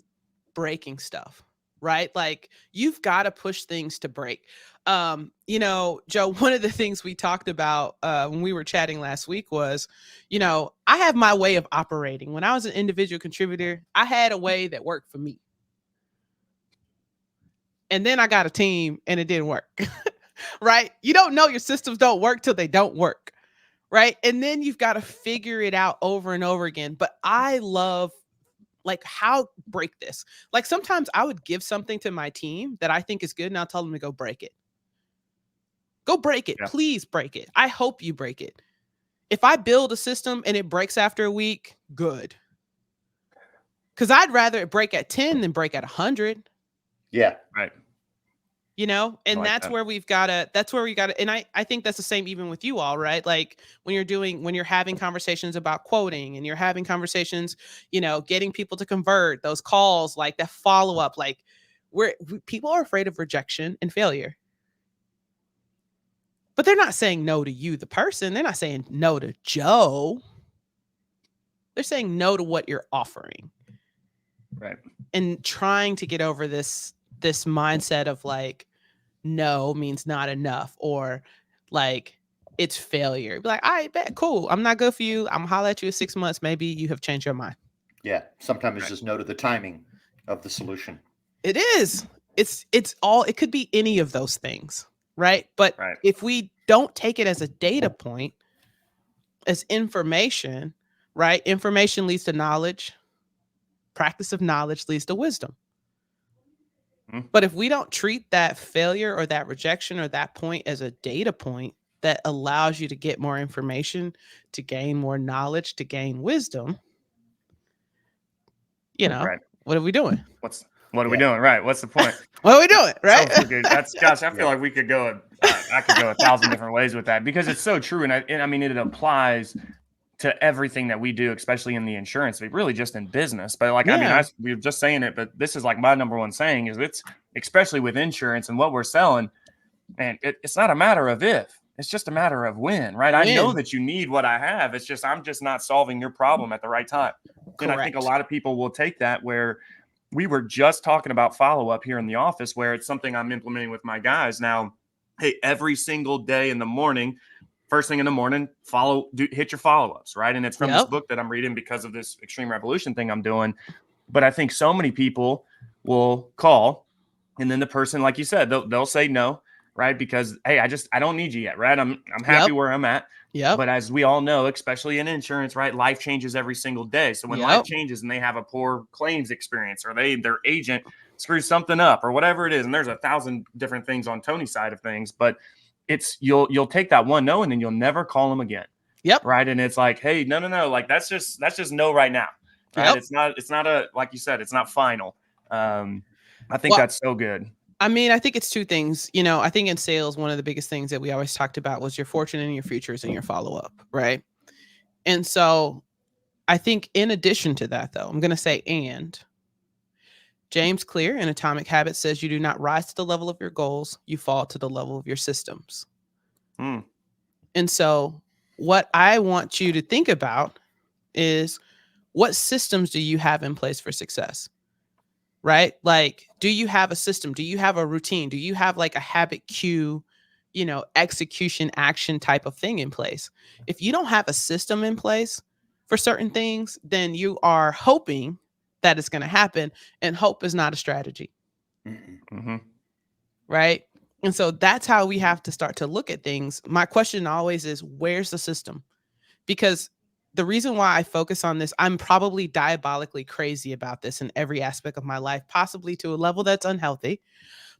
breaking stuff, right? Like you've got to push things to break. Joe, one of the things we talked about when we were chatting last week was, I have my way of operating. When I was an individual contributor, I had a way that worked for me. And then I got a team and it didn't work. Right? You don't know your systems don't work till they don't work. Right? And then you've got to figure it out over and over again. But I love how break this. Like sometimes I would give something to my team that I think is good and I'll tell them to go break it. Go break it. Yeah. Please break it. I hope you break it. If I build a system and it breaks after a week, good. Because I'd rather it break at 10 than break at 100. Yeah. Right. And that's where we got to, and I think that's the same even with you all, right? Like when you're having conversations about quoting and you're having conversations, getting people to convert, those calls, like that follow-up, like people are afraid of rejection and failure. But they're not saying no to you, the person. They're not saying no to Joe. They're saying no to what you're offering. Right. And trying to get over this mindset of like, no means not enough, or like it's failure. Be like, all right, bet, cool. I'm not good for you. I'm gonna holler at you in 6 months. Maybe you have changed your mind. Yeah. Sometimes it's just no to the timing of the solution. It is. It's all, it could be any of those things, right? But Right. if we don't take it as a data point, as information, right? Information leads to knowledge. Practice of knowledge leads to wisdom. But if we don't treat that failure or that rejection or that point as a data point that allows you to get more information, to gain more knowledge, to gain wisdom, you know, Right. what are we doing? What are we doing? Right. What's the point? What are we doing? Right. So, dude, that's, gosh, I feel like we could go, I could go 1,000 different ways with that, because it's so true. And I mean, it applies to everything that we do, especially in the insurance, but really just in business. But like, I mean, we were just saying it, but this is like my number one saying is, it's especially with insurance and what we're selling. And it's not a matter of if, it's just a matter of when, right? I know that you need what I have. It's just, I'm just not solving your problem at the right time. Correct. And I think a lot of people will take that, where we were just talking about follow-up here in the office, where it's something I'm implementing with my guys now. Hey, every single day in the morning, first thing in the morning, hit your follow-ups, right? And it's from this book that I'm reading because of this Extreme Revolution thing I'm doing. But I think so many people will call, and then the person, like you said, they'll say no, right? Because, hey, I don't need you yet, right? I'm happy where I'm at. Yeah. But as we all know, especially in insurance, right, life changes every single day. So when life changes and they have a poor claims experience, or their agent screws something up, or whatever it is, and there's 1,000 different things on Tony's side of things, but it's you'll take that one no, and then you'll never call them again. Yep. Right. And it's like, hey, no, like that's just no right now. Right. It's not a, like you said, it's not final. I think that's so good. I mean, I think it's two things. You know, I think in sales, one of the biggest things that we always talked about was your fortune and your futures and your follow-up, right? And so I think in addition to that, though, I'm going to say, and James Clear in Atomic Habits says, you do not rise to the level of your goals, you fall to the level of your systems. And so what I want you to think about is, what systems do you have in place for success? Right? Like, do you have a system? Do you have a routine? Do you have like a habit cue, execution action type of thing in place? If you don't have a system in place for certain things, then you are hoping that it's going to happen, and hope is not a strategy. Right? And so that's how we have to start to look at things. My question always is, where's the system? Because the reason why I focus on this, I'm probably diabolically crazy about this in every aspect of my life, possibly to a level that's unhealthy.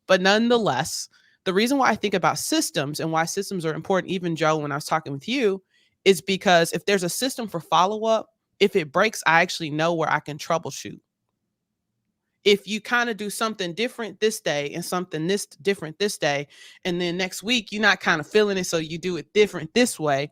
But nonetheless, the reason why I think about systems and why systems are important, even Joe, when I was talking with you, is because if there's a system for follow-up, if it breaks, I actually know where I can troubleshoot. If you kind of do something different this day and something different this day, and then next week you're not kind of feeling it, so you do it different this way,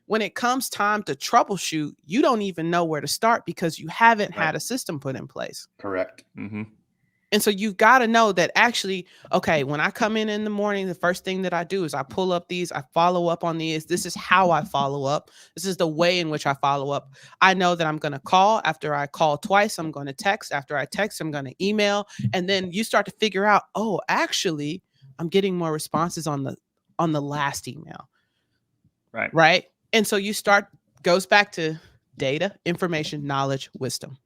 when it comes time to troubleshoot, you don't even know where to start because you haven't had a system put in place. Correct. And so you've got to know that actually, okay, when I come in the morning, the first thing that I do is I pull up these, I follow up on these. This is how I follow up. This is the way in which I follow up. I know that I'm going to call. After I call twice, I'm going to text. After I text, I'm going to email. And then you start to figure out, oh, actually, I'm getting more responses on the last email. Right. And so goes back to data, information, knowledge, wisdom.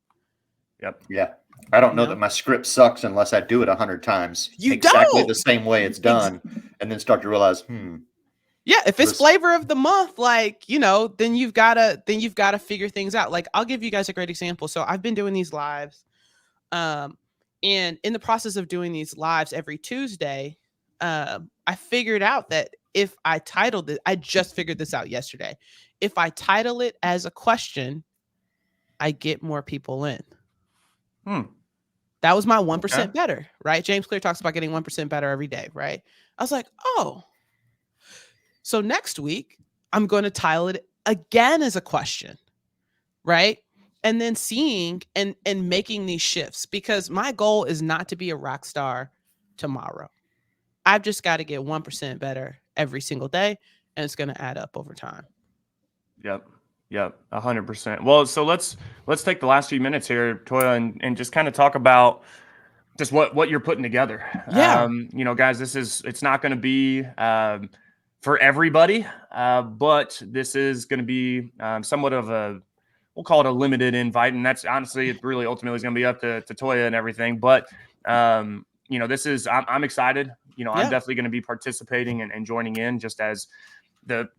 Yep. Yeah. I don't know that my script sucks unless I do it 100 times. Exactly the same way it's done. And then start to realize, yeah, if it's flavor of the month, like, then you've got to figure things out. Like, I'll give you guys a great example. So I've been doing these lives. And in the process of doing these lives every Tuesday, I figured out that if I titled it, I just figured this out yesterday. If I title it as a question, I get more people in. That was my 1% better, right? James Clear talks about getting 1% better every day, right? I was like, oh, so next week I'm going to title it again as a question, right? And then seeing and making these shifts, because my goal is not to be a rock star tomorrow. I've just got to get 1% better every single day, and it's going to add up over time. Yep. Yep, 100%. Well, so let's take the last few minutes here, Toya, and just kind of talk about just what you're putting together. Yeah. You know, guys, it's not going to be for everybody, but this is going to be somewhat of a, we'll call it a limited invite, and that's honestly, it really ultimately is going to be up to Toya and everything. But you know, I'm excited. You know, I'm Yeah. definitely going to be participating and joining in just as the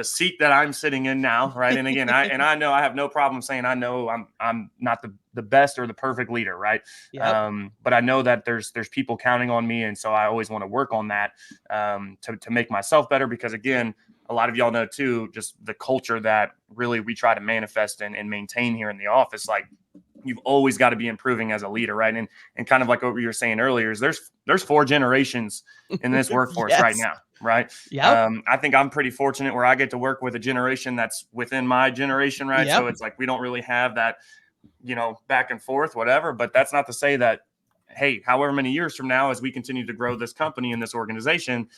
seat that I'm sitting in now, right? And again, I know I have no problem saying I know I'm not the best or the perfect leader, right? Yep. But I know that there's people counting on me, and so I always want to work on that to make myself better. Because again, a lot of y'all know too, just the culture that really we try to manifest and maintain here in the office, like. You've always got to be improving as a leader, right? And kind of like what we were saying earlier, is there's 4 generations in this workforce right Yes. now, right? Yep. I think I'm pretty fortunate where I get to work with a generation that's within my generation, right? So Yep. it's like we don't really have that, you know, back and forth, whatever. But that's not to say that, hey, however many years from now, as we continue to grow this company and this organization,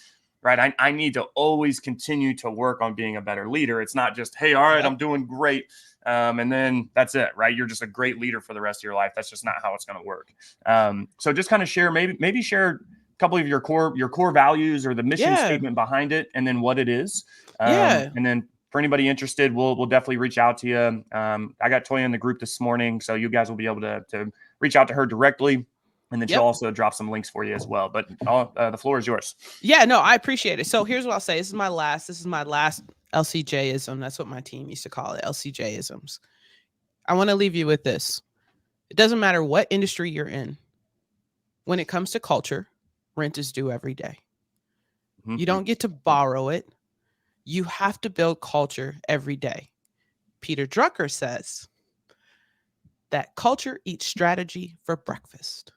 right? I need to always continue to work on being a better leader. It's not just, hey, all right, Yep. I'm doing great. And then that's it, right? You're just a great leader for the rest of your life. That's just not how it's going to work. So just kind of share, maybe share a couple of your core values or the mission Yeah. statement behind it, and then what it is. Yeah. And then for anybody interested, we'll definitely reach out to you. I got Toya in the group this morning, so you guys will be able to reach out to her directly. And then she'll Yep. also drop some links for you as well. But the floor is yours. Yeah, no, I appreciate it. So here's what I'll say. This is my last LCJ-ism. That's what my team used to call it, LCJ-isms. I want to leave you with this. It doesn't matter what industry you're in. When it comes to culture, rent is due every day. Mm-hmm. You don't get to borrow it. You have to build culture every day. Peter Drucker says that culture eats strategy for breakfast.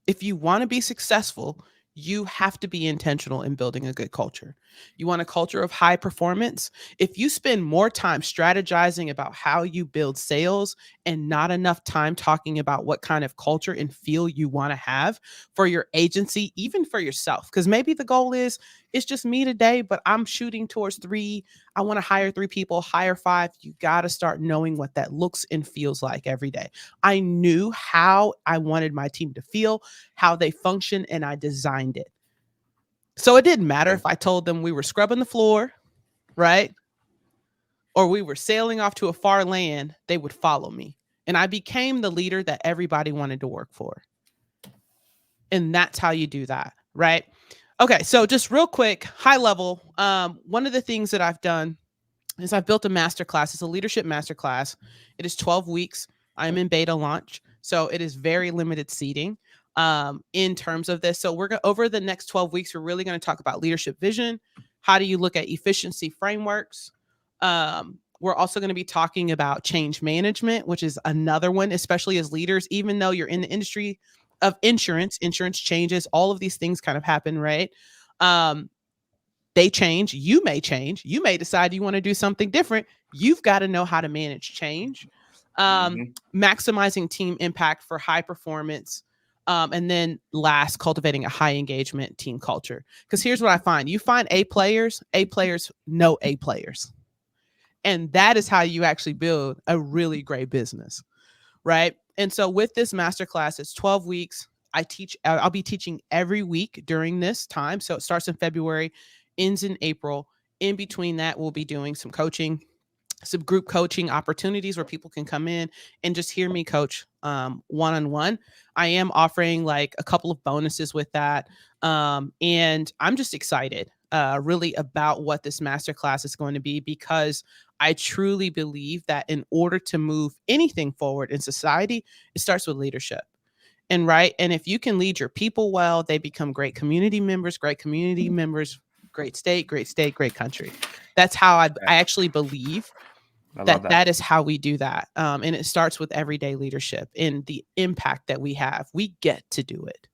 If you want to be successful, you have to be intentional in building a good culture. You want a culture of high performance? If you spend more time strategizing about how you build sales and not enough time talking about what kind of culture and feel you want to have for your agency, even for yourself, because maybe the goal is it's just me today, but I'm shooting towards 3. I want to hire 3 people, hire 5. You got to start knowing what that looks and feels like every day. I knew how I wanted my team to feel, how they function, and I designed it. So it didn't matter if I told them we were scrubbing the floor, right? Or we were sailing off to a far land, they would follow me. And I became the leader that everybody wanted to work for. And that's how you do that, right? Okay, so just real quick, high level, one of the things that I've done is I've built a masterclass. It's a leadership masterclass. It is 12 weeks. I'm in beta launch, so it is very limited seating in terms of this. So over the next 12 weeks, we're really going to talk about leadership vision. How do you look at efficiency frameworks? We're also going to be talking about change management, which is another one, especially as leaders, even though you're in the industry of insurance changes, all of these things kind of happen, right? They change. You may change. You may decide you want to do something different. You've got to know how to manage change. Maximizing team impact for high performance. And then last, cultivating a high engagement team culture. Because here's what I find. You find A players know A players. And that is how you actually build a really great business, right? And so with this masterclass, it's 12 weeks. I'll be teaching every week during this time. So it starts in February, ends in April. In between that, we'll be doing some coaching, some group coaching opportunities where people can come in and just hear me coach one-on-one. I am offering like a couple of bonuses with that. And I'm just excited really about what this masterclass is going to be, because I truly believe that in order to move anything forward in society, it starts with leadership. And if you can lead your people well, they become great community members, great state, great country. That's how I actually believe that is how we do that. And it starts with everyday leadership and the impact that we have. We get to do it.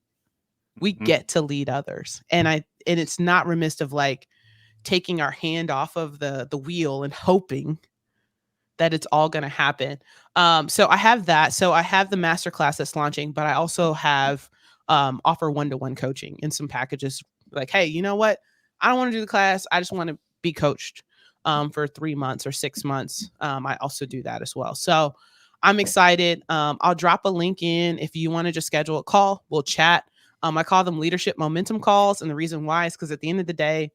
We get to lead others. And it's not remiss of like taking our hand off of the wheel and hoping that it's all going to happen. So I have that. So I have the masterclass that's launching, but I also have offer one-to-one coaching in some packages. Like, hey, you know what? I don't want to do the class. I just want to be coached. for 3 months or 6 months. I also do that as well. So I'm excited. I'll drop a link in if you want to just schedule a call. We'll chat. I call them leadership momentum calls. And the reason why is because at the end of the day,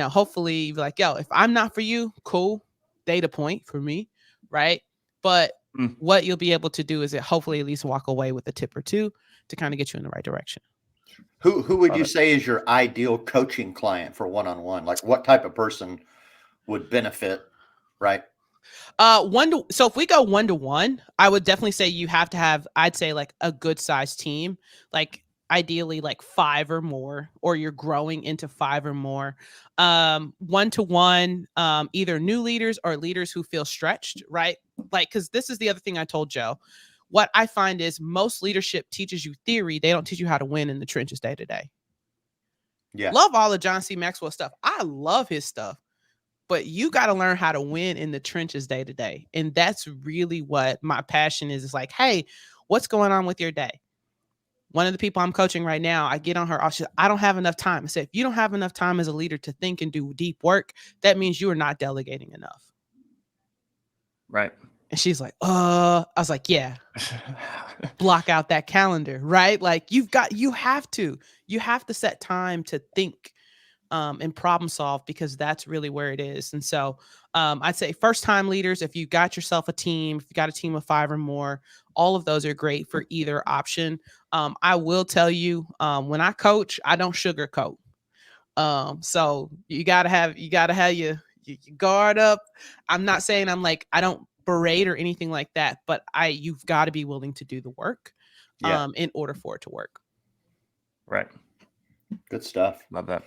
hopefully you're like, yo, if I'm not for you, cool, data point for me, right? But what you'll be able to do is hopefully at least walk away with a tip or two to kind of get you in the right direction. Who would you say is your ideal coaching client for one-on-one? Like what type of person would benefit, right? So if we go 1-to-1, I would definitely say you have to have, I'd say like a good sized team, like ideally like 5 or more, or you're growing into 5 or more. 1-to-1, either new leaders or leaders who feel stretched, right? Like, cause this is the other thing I told Joe. What I find is most leadership teaches you theory. They don't teach you how to win in the trenches day to day. Yeah. Love all of John C. Maxwell stuff. I love his stuff. But you got to learn how to win in the trenches day to day. And that's really what my passion is. It's like, hey, what's going on with your day? One of the people I'm coaching right now, I get on her. She's like, I don't have enough time. I said, if you don't have enough time as a leader to think and do deep work, that means you are not delegating enough. Right. And she's like, I was like, yeah, block out that calendar, right? Like you have to set time to think and problem solve, because that's really where it is. And so I'd say first time leaders, if you got yourself a team, if you got a team of 5 or more, all of those are great for either option. I will tell you, when I coach, I don't sugarcoat. So you gotta have your guard up. I'm not saying I don't berate or anything like that, but you've got to be willing to do the work in order for it to work. Right. Good stuff. Love that.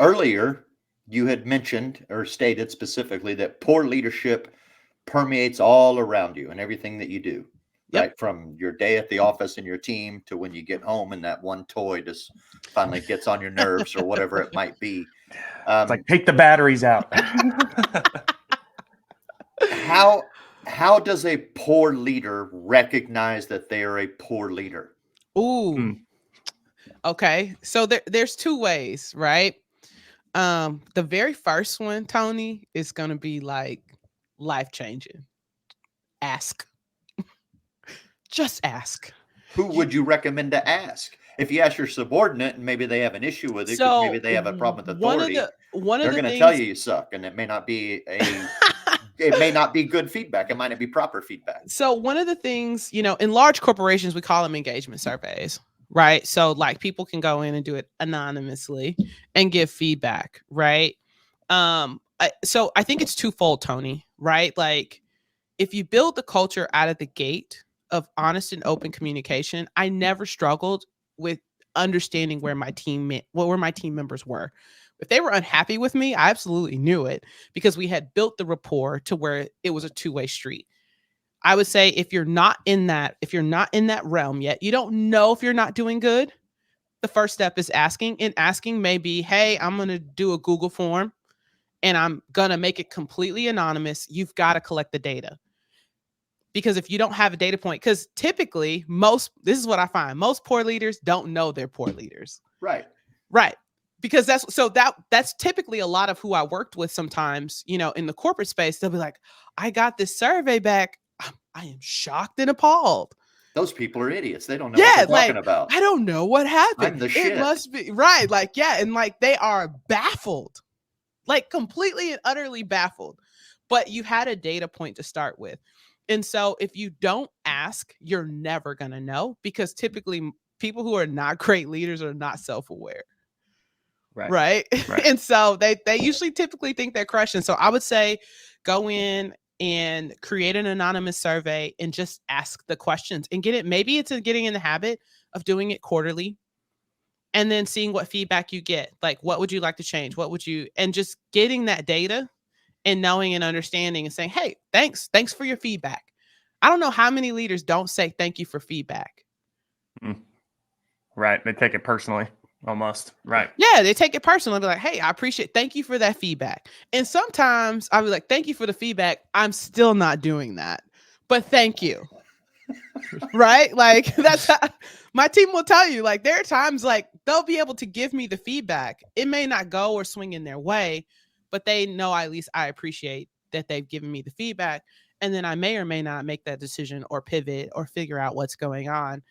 Earlier, you had mentioned or stated specifically that poor leadership permeates all around you and everything that you do, right? From your day at the office and your team to when you get home and that one toy just finally gets on your nerves or whatever it might be. It's like, take the batteries out. How does a poor leader recognize that they are a poor leader? Ooh. Okay. So there's 2 ways, right? The very first one, Tony, is going to be like life-changing. Ask. Just ask. Who would you recommend to ask? If you ask your subordinate and maybe they have an issue with it, because maybe they have a problem with authority, they're going to tell you suck, and it may not be good feedback. It might not be proper feedback. So one of the things, in large corporations, we call them engagement surveys, right? So like people can go in and do it anonymously and give feedback, right? So I think it's twofold, Tony, right? Like if you build the culture out of the gate of honest and open communication, I never struggled with understanding where my team members were. If they were unhappy with me, I absolutely knew it, because we had built the rapport to where it was a 2-way street. I would say if you're not in that realm yet, you don't know if you're not doing good, the first step is asking. And asking may be, hey, I'm going to do a Google form and I'm going to make it completely anonymous. You've got to collect the data. Because if you don't have a data point, because typically this is what I find, most poor leaders don't know they're poor leaders. Right. Because that's typically a lot of who I worked with sometimes, in the corporate space. They'll be like, I got this survey back. I am shocked and appalled. Those people are idiots. They don't know what they're talking about. I don't know what happened. I'm the shit. It must be right. Like, yeah. And like, they are baffled, like completely and utterly baffled, but you had a data point to start with. And so if you don't ask, you're never going to know, because typically people who are not great leaders are not self-aware. Right. And so they usually typically think they're crushing. So I would say go in and create an anonymous survey and just ask the questions and get it. Maybe it's getting in the habit of doing it quarterly and then seeing what feedback you get. Like, what would you like to change? And just getting that data and knowing and understanding and saying, hey, thanks for your feedback. I don't know how many leaders don't say thank you for feedback. Right. They take it personally. Almost. Right. Yeah, they take it personally. Be like, hey, thank you for that feedback. And sometimes I'll be like, thank you for the feedback. I'm still not doing that, but thank you. Right? Like, that's how my team will tell you. Like, there are times like they'll be able to give me the feedback. It may not go or swing in their way, but they know at least I appreciate that they've given me the feedback. And then I may or may not make that decision or pivot or figure out what's going on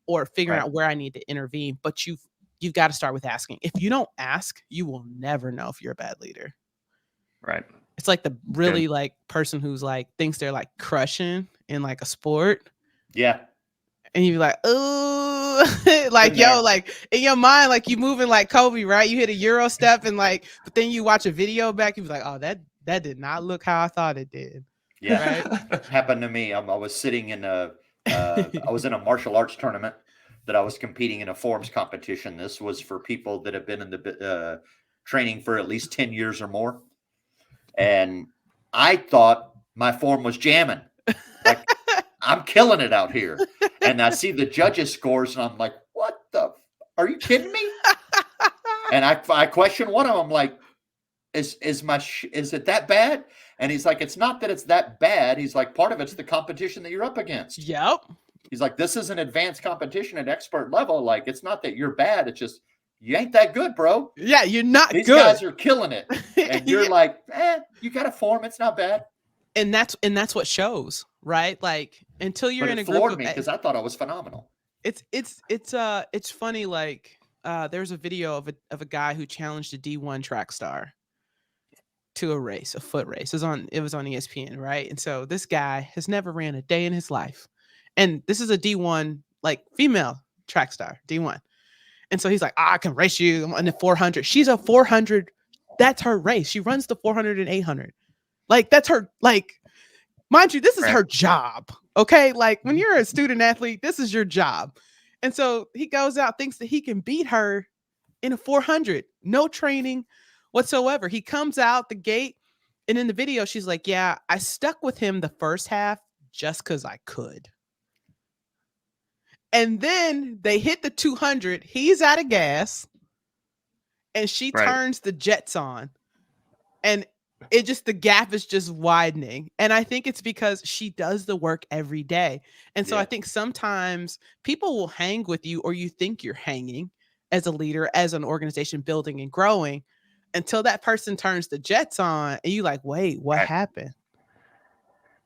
or figure out where I need to intervene. But you've got to start with asking. If you don't ask, you will never know if you're a bad leader. Right. It's like the really like person who's like thinks they're like crushing in like a sport. Yeah. And you be like, oh, like, yo, like in your mind, like you moving like Kobe, right? You hit a Euro step and like, but then you watch a video back, you be like, oh, that did not look how I thought it did. Yeah. Right? Happened to me. I was sitting in I was in a martial arts tournament that I was competing in a forms competition. This was for people that have been in the training for at least 10 years or more. And I thought my form was jamming. Like, I'm killing it out here. And I see the judges' scores, and I'm like, what the? Are you kidding me? And I question one of them, like, is it that bad? And he's like, it's not that it's that bad. He's like, part of it's the competition that you're up against. Yep. He's like, this is an advanced competition at expert level. Like, it's not that you're bad. It's just, you ain't that good, bro. Yeah, you're not These good. guys are killing it. And you're like, you got a form. It's not bad. And that's what shows, right? Like until you're in a group floored of me because I thought I was phenomenal. It's funny. Like there's a video of a guy who challenged a D1 track star to a race, a foot race. It was on ESPN, right? And so this guy has never ran a day in his life. And this is a D1, like female track star, D1. And so he's like, I can race you in the 400. She's a 400. That's her race. She runs the 400 and 800. Like, that's her, like, mind you, this is her job. Okay. Like, when you're a student athlete, this is your job. And so he goes out, thinks that he can beat her in a 400. No training whatsoever. He comes out the gate. And in the video, she's like, yeah, I stuck with him the first half just because I could. And then they hit the 200. He's out of gas. And she turns the jets on. And the gap is just widening. And I think it's because she does the work every day. And so I think sometimes people will hang with you, or you think you're hanging as a leader, as an organization building and growing, until that person turns the jets on and you like, wait, what happened?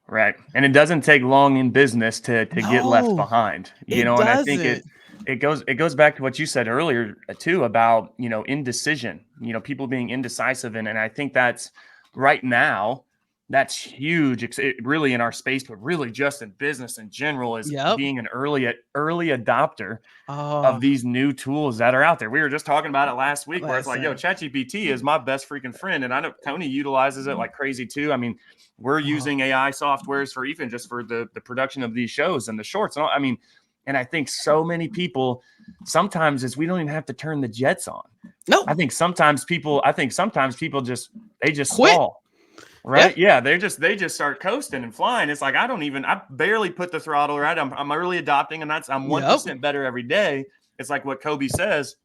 Right. And it doesn't take long in business to get left behind, you know, and I think it goes back to what you said earlier too, about, you know, indecision, you know, people being indecisive. And I think that's right now, that's huge. Really in our space, but really just in business in general, is being an early adopter of these new tools that are out there. We were just talking about it last week, where it's like, yo, ChatGPT is my best freaking friend. And I know Tony utilizes it like crazy too. I mean, we're using AI softwares for even just for the production of these shows and the shorts. And I mean, and I think so many people sometimes we don't even have to turn the jets on. No, I think sometimes people just stall. Right. Yeah. They just start coasting and flying. It's like, I barely put the throttle right. I'm early adopting, and I'm 1% better every day. It's like what Kobe says,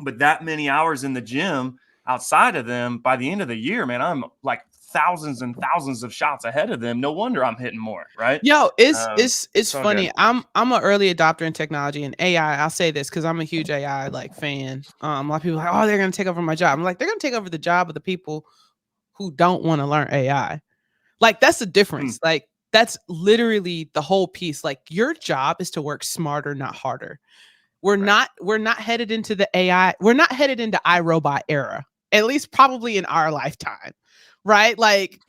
but that many hours in the gym outside of them, by the end of the year, man, I'm like thousands and thousands of shots ahead of them. No wonder I'm hitting more. Right. Yo, it's funny. Good. I'm an early adopter in technology and AI. I'll say this because I'm a huge AI like fan. A lot of people are like, oh, they're going to take over my job. I'm like, they're going to take over the job of the people who don't want to learn AI. Like, that's the difference. Like, that's literally the whole piece. Like, your job is to work smarter, not harder. We're not headed into the AI. We're not headed into iRobot era, at least probably in our lifetime, right? Like,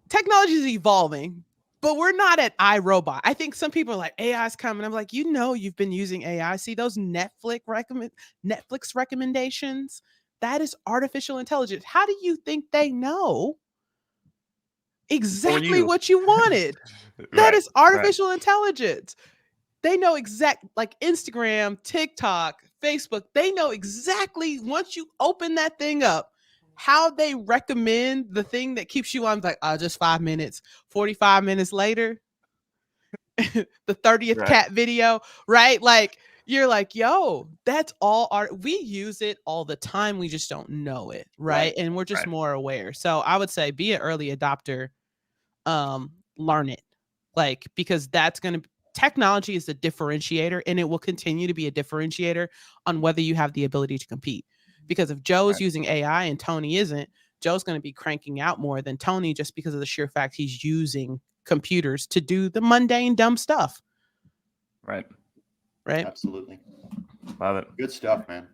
technology is evolving, but we're not at iRobot. I think some people are like, AI is coming. I'm like, you know, you've been using AI. See those Netflix recommendations? That is artificial intelligence. How do you think they know exactly what you wanted? That is artificial intelligence. They know like Instagram, TikTok, Facebook. They know exactly, once you open that thing up, how they recommend the thing that keeps you on. Like, just 5 minutes, 45 minutes later, the 30th cat video, right? Like, you're like, yo, that's all art. We use it all the time. We just don't know it. Right. And we're just more aware. So I would say be an early adopter, learn it, like, because technology is a differentiator, and it will continue to be a differentiator on whether you have the ability to compete. Because if Joe's using AI and Tony isn't, Joe's going to be cranking out more than Tony just because of the sheer fact he's using computers to do the mundane, dumb stuff. Right. Right. Absolutely. Love it. Good stuff, man.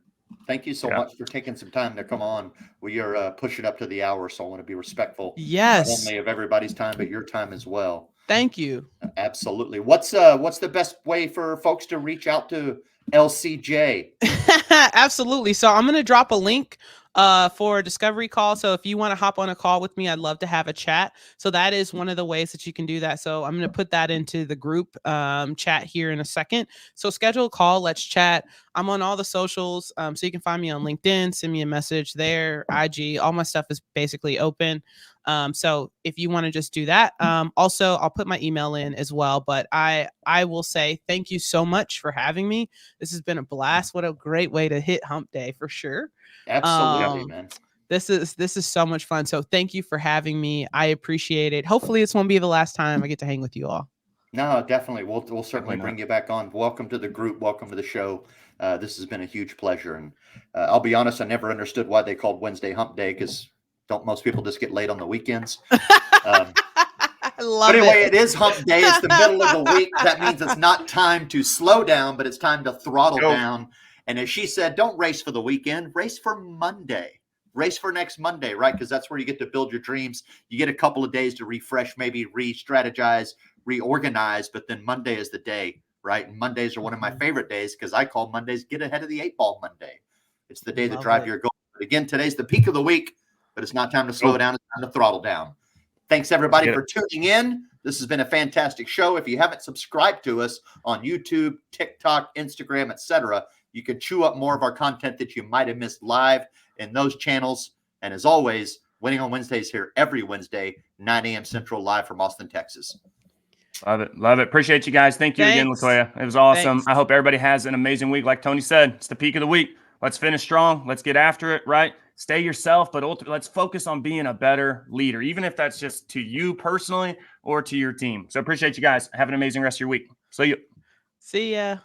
Thank you so much for taking some time to come on. We are pushing up to the hour, so I want to be respectful not only of everybody's time, but your time as well. Thank you. Absolutely. What's the best way for folks to reach out to LCJ? Absolutely. So I'm going to drop a link for a discovery call. So if you want to hop on a call with me, I'd love to have a chat. So that is one of the ways that you can do that. So I'm going to put that into the group chat here in a second. So schedule a call. Let's chat. I'm on all the socials. So you can find me on LinkedIn, send me a message there, IG, all my stuff is basically open. So if you want to just do that, also I'll put my email in as well, but I will say thank you so much for having me. This has been a blast. What a great way to hit hump day for sure. Absolutely, man. This is so much fun. So thank you for having me. I appreciate it. Hopefully this won't be the last time I get to hang with you all. No, definitely. We'll certainly bring you back on. Welcome to the group. Welcome to the show. This has been a huge pleasure. And I'll be honest, I never understood why they called Wednesday hump day, because don't most people just get laid on the weekends? But anyway, it is hump day. It's the middle of the week. That means it's not time to slow down, but it's time to throttle down. And as she said, don't race for the weekend, race for Monday. Race for next Monday, right? Because that's where you get to build your dreams. You get a couple of days to refresh, maybe re-strategize, reorganize, but then Monday is the day, right? And Mondays are one of my favorite days because I call Mondays get ahead of the 8-ball Monday. It's the day to drive your goal. But again, today's the peak of the week, but it's not time to slow down. It's time to throttle down. Thanks, everybody, for tuning in. This has been a fantastic show. If you haven't subscribed to us on YouTube, TikTok, Instagram, etc., you can chew up more of our content that you might have missed live in those channels. And as always, Winning on Wednesdays here every Wednesday, 9 a.m. Central, live from Austin, Texas. Love it. Love it. Appreciate you guys. Thank you again, LaToya. It was awesome. I hope everybody has an amazing week. Like Tony said, it's the peak of the week. Let's finish strong. Let's get after it, right? Stay yourself, but ultimately, let's focus on being a better leader, even if that's just to you personally or to your team. So appreciate you guys. Have an amazing rest of your week. See you. See ya.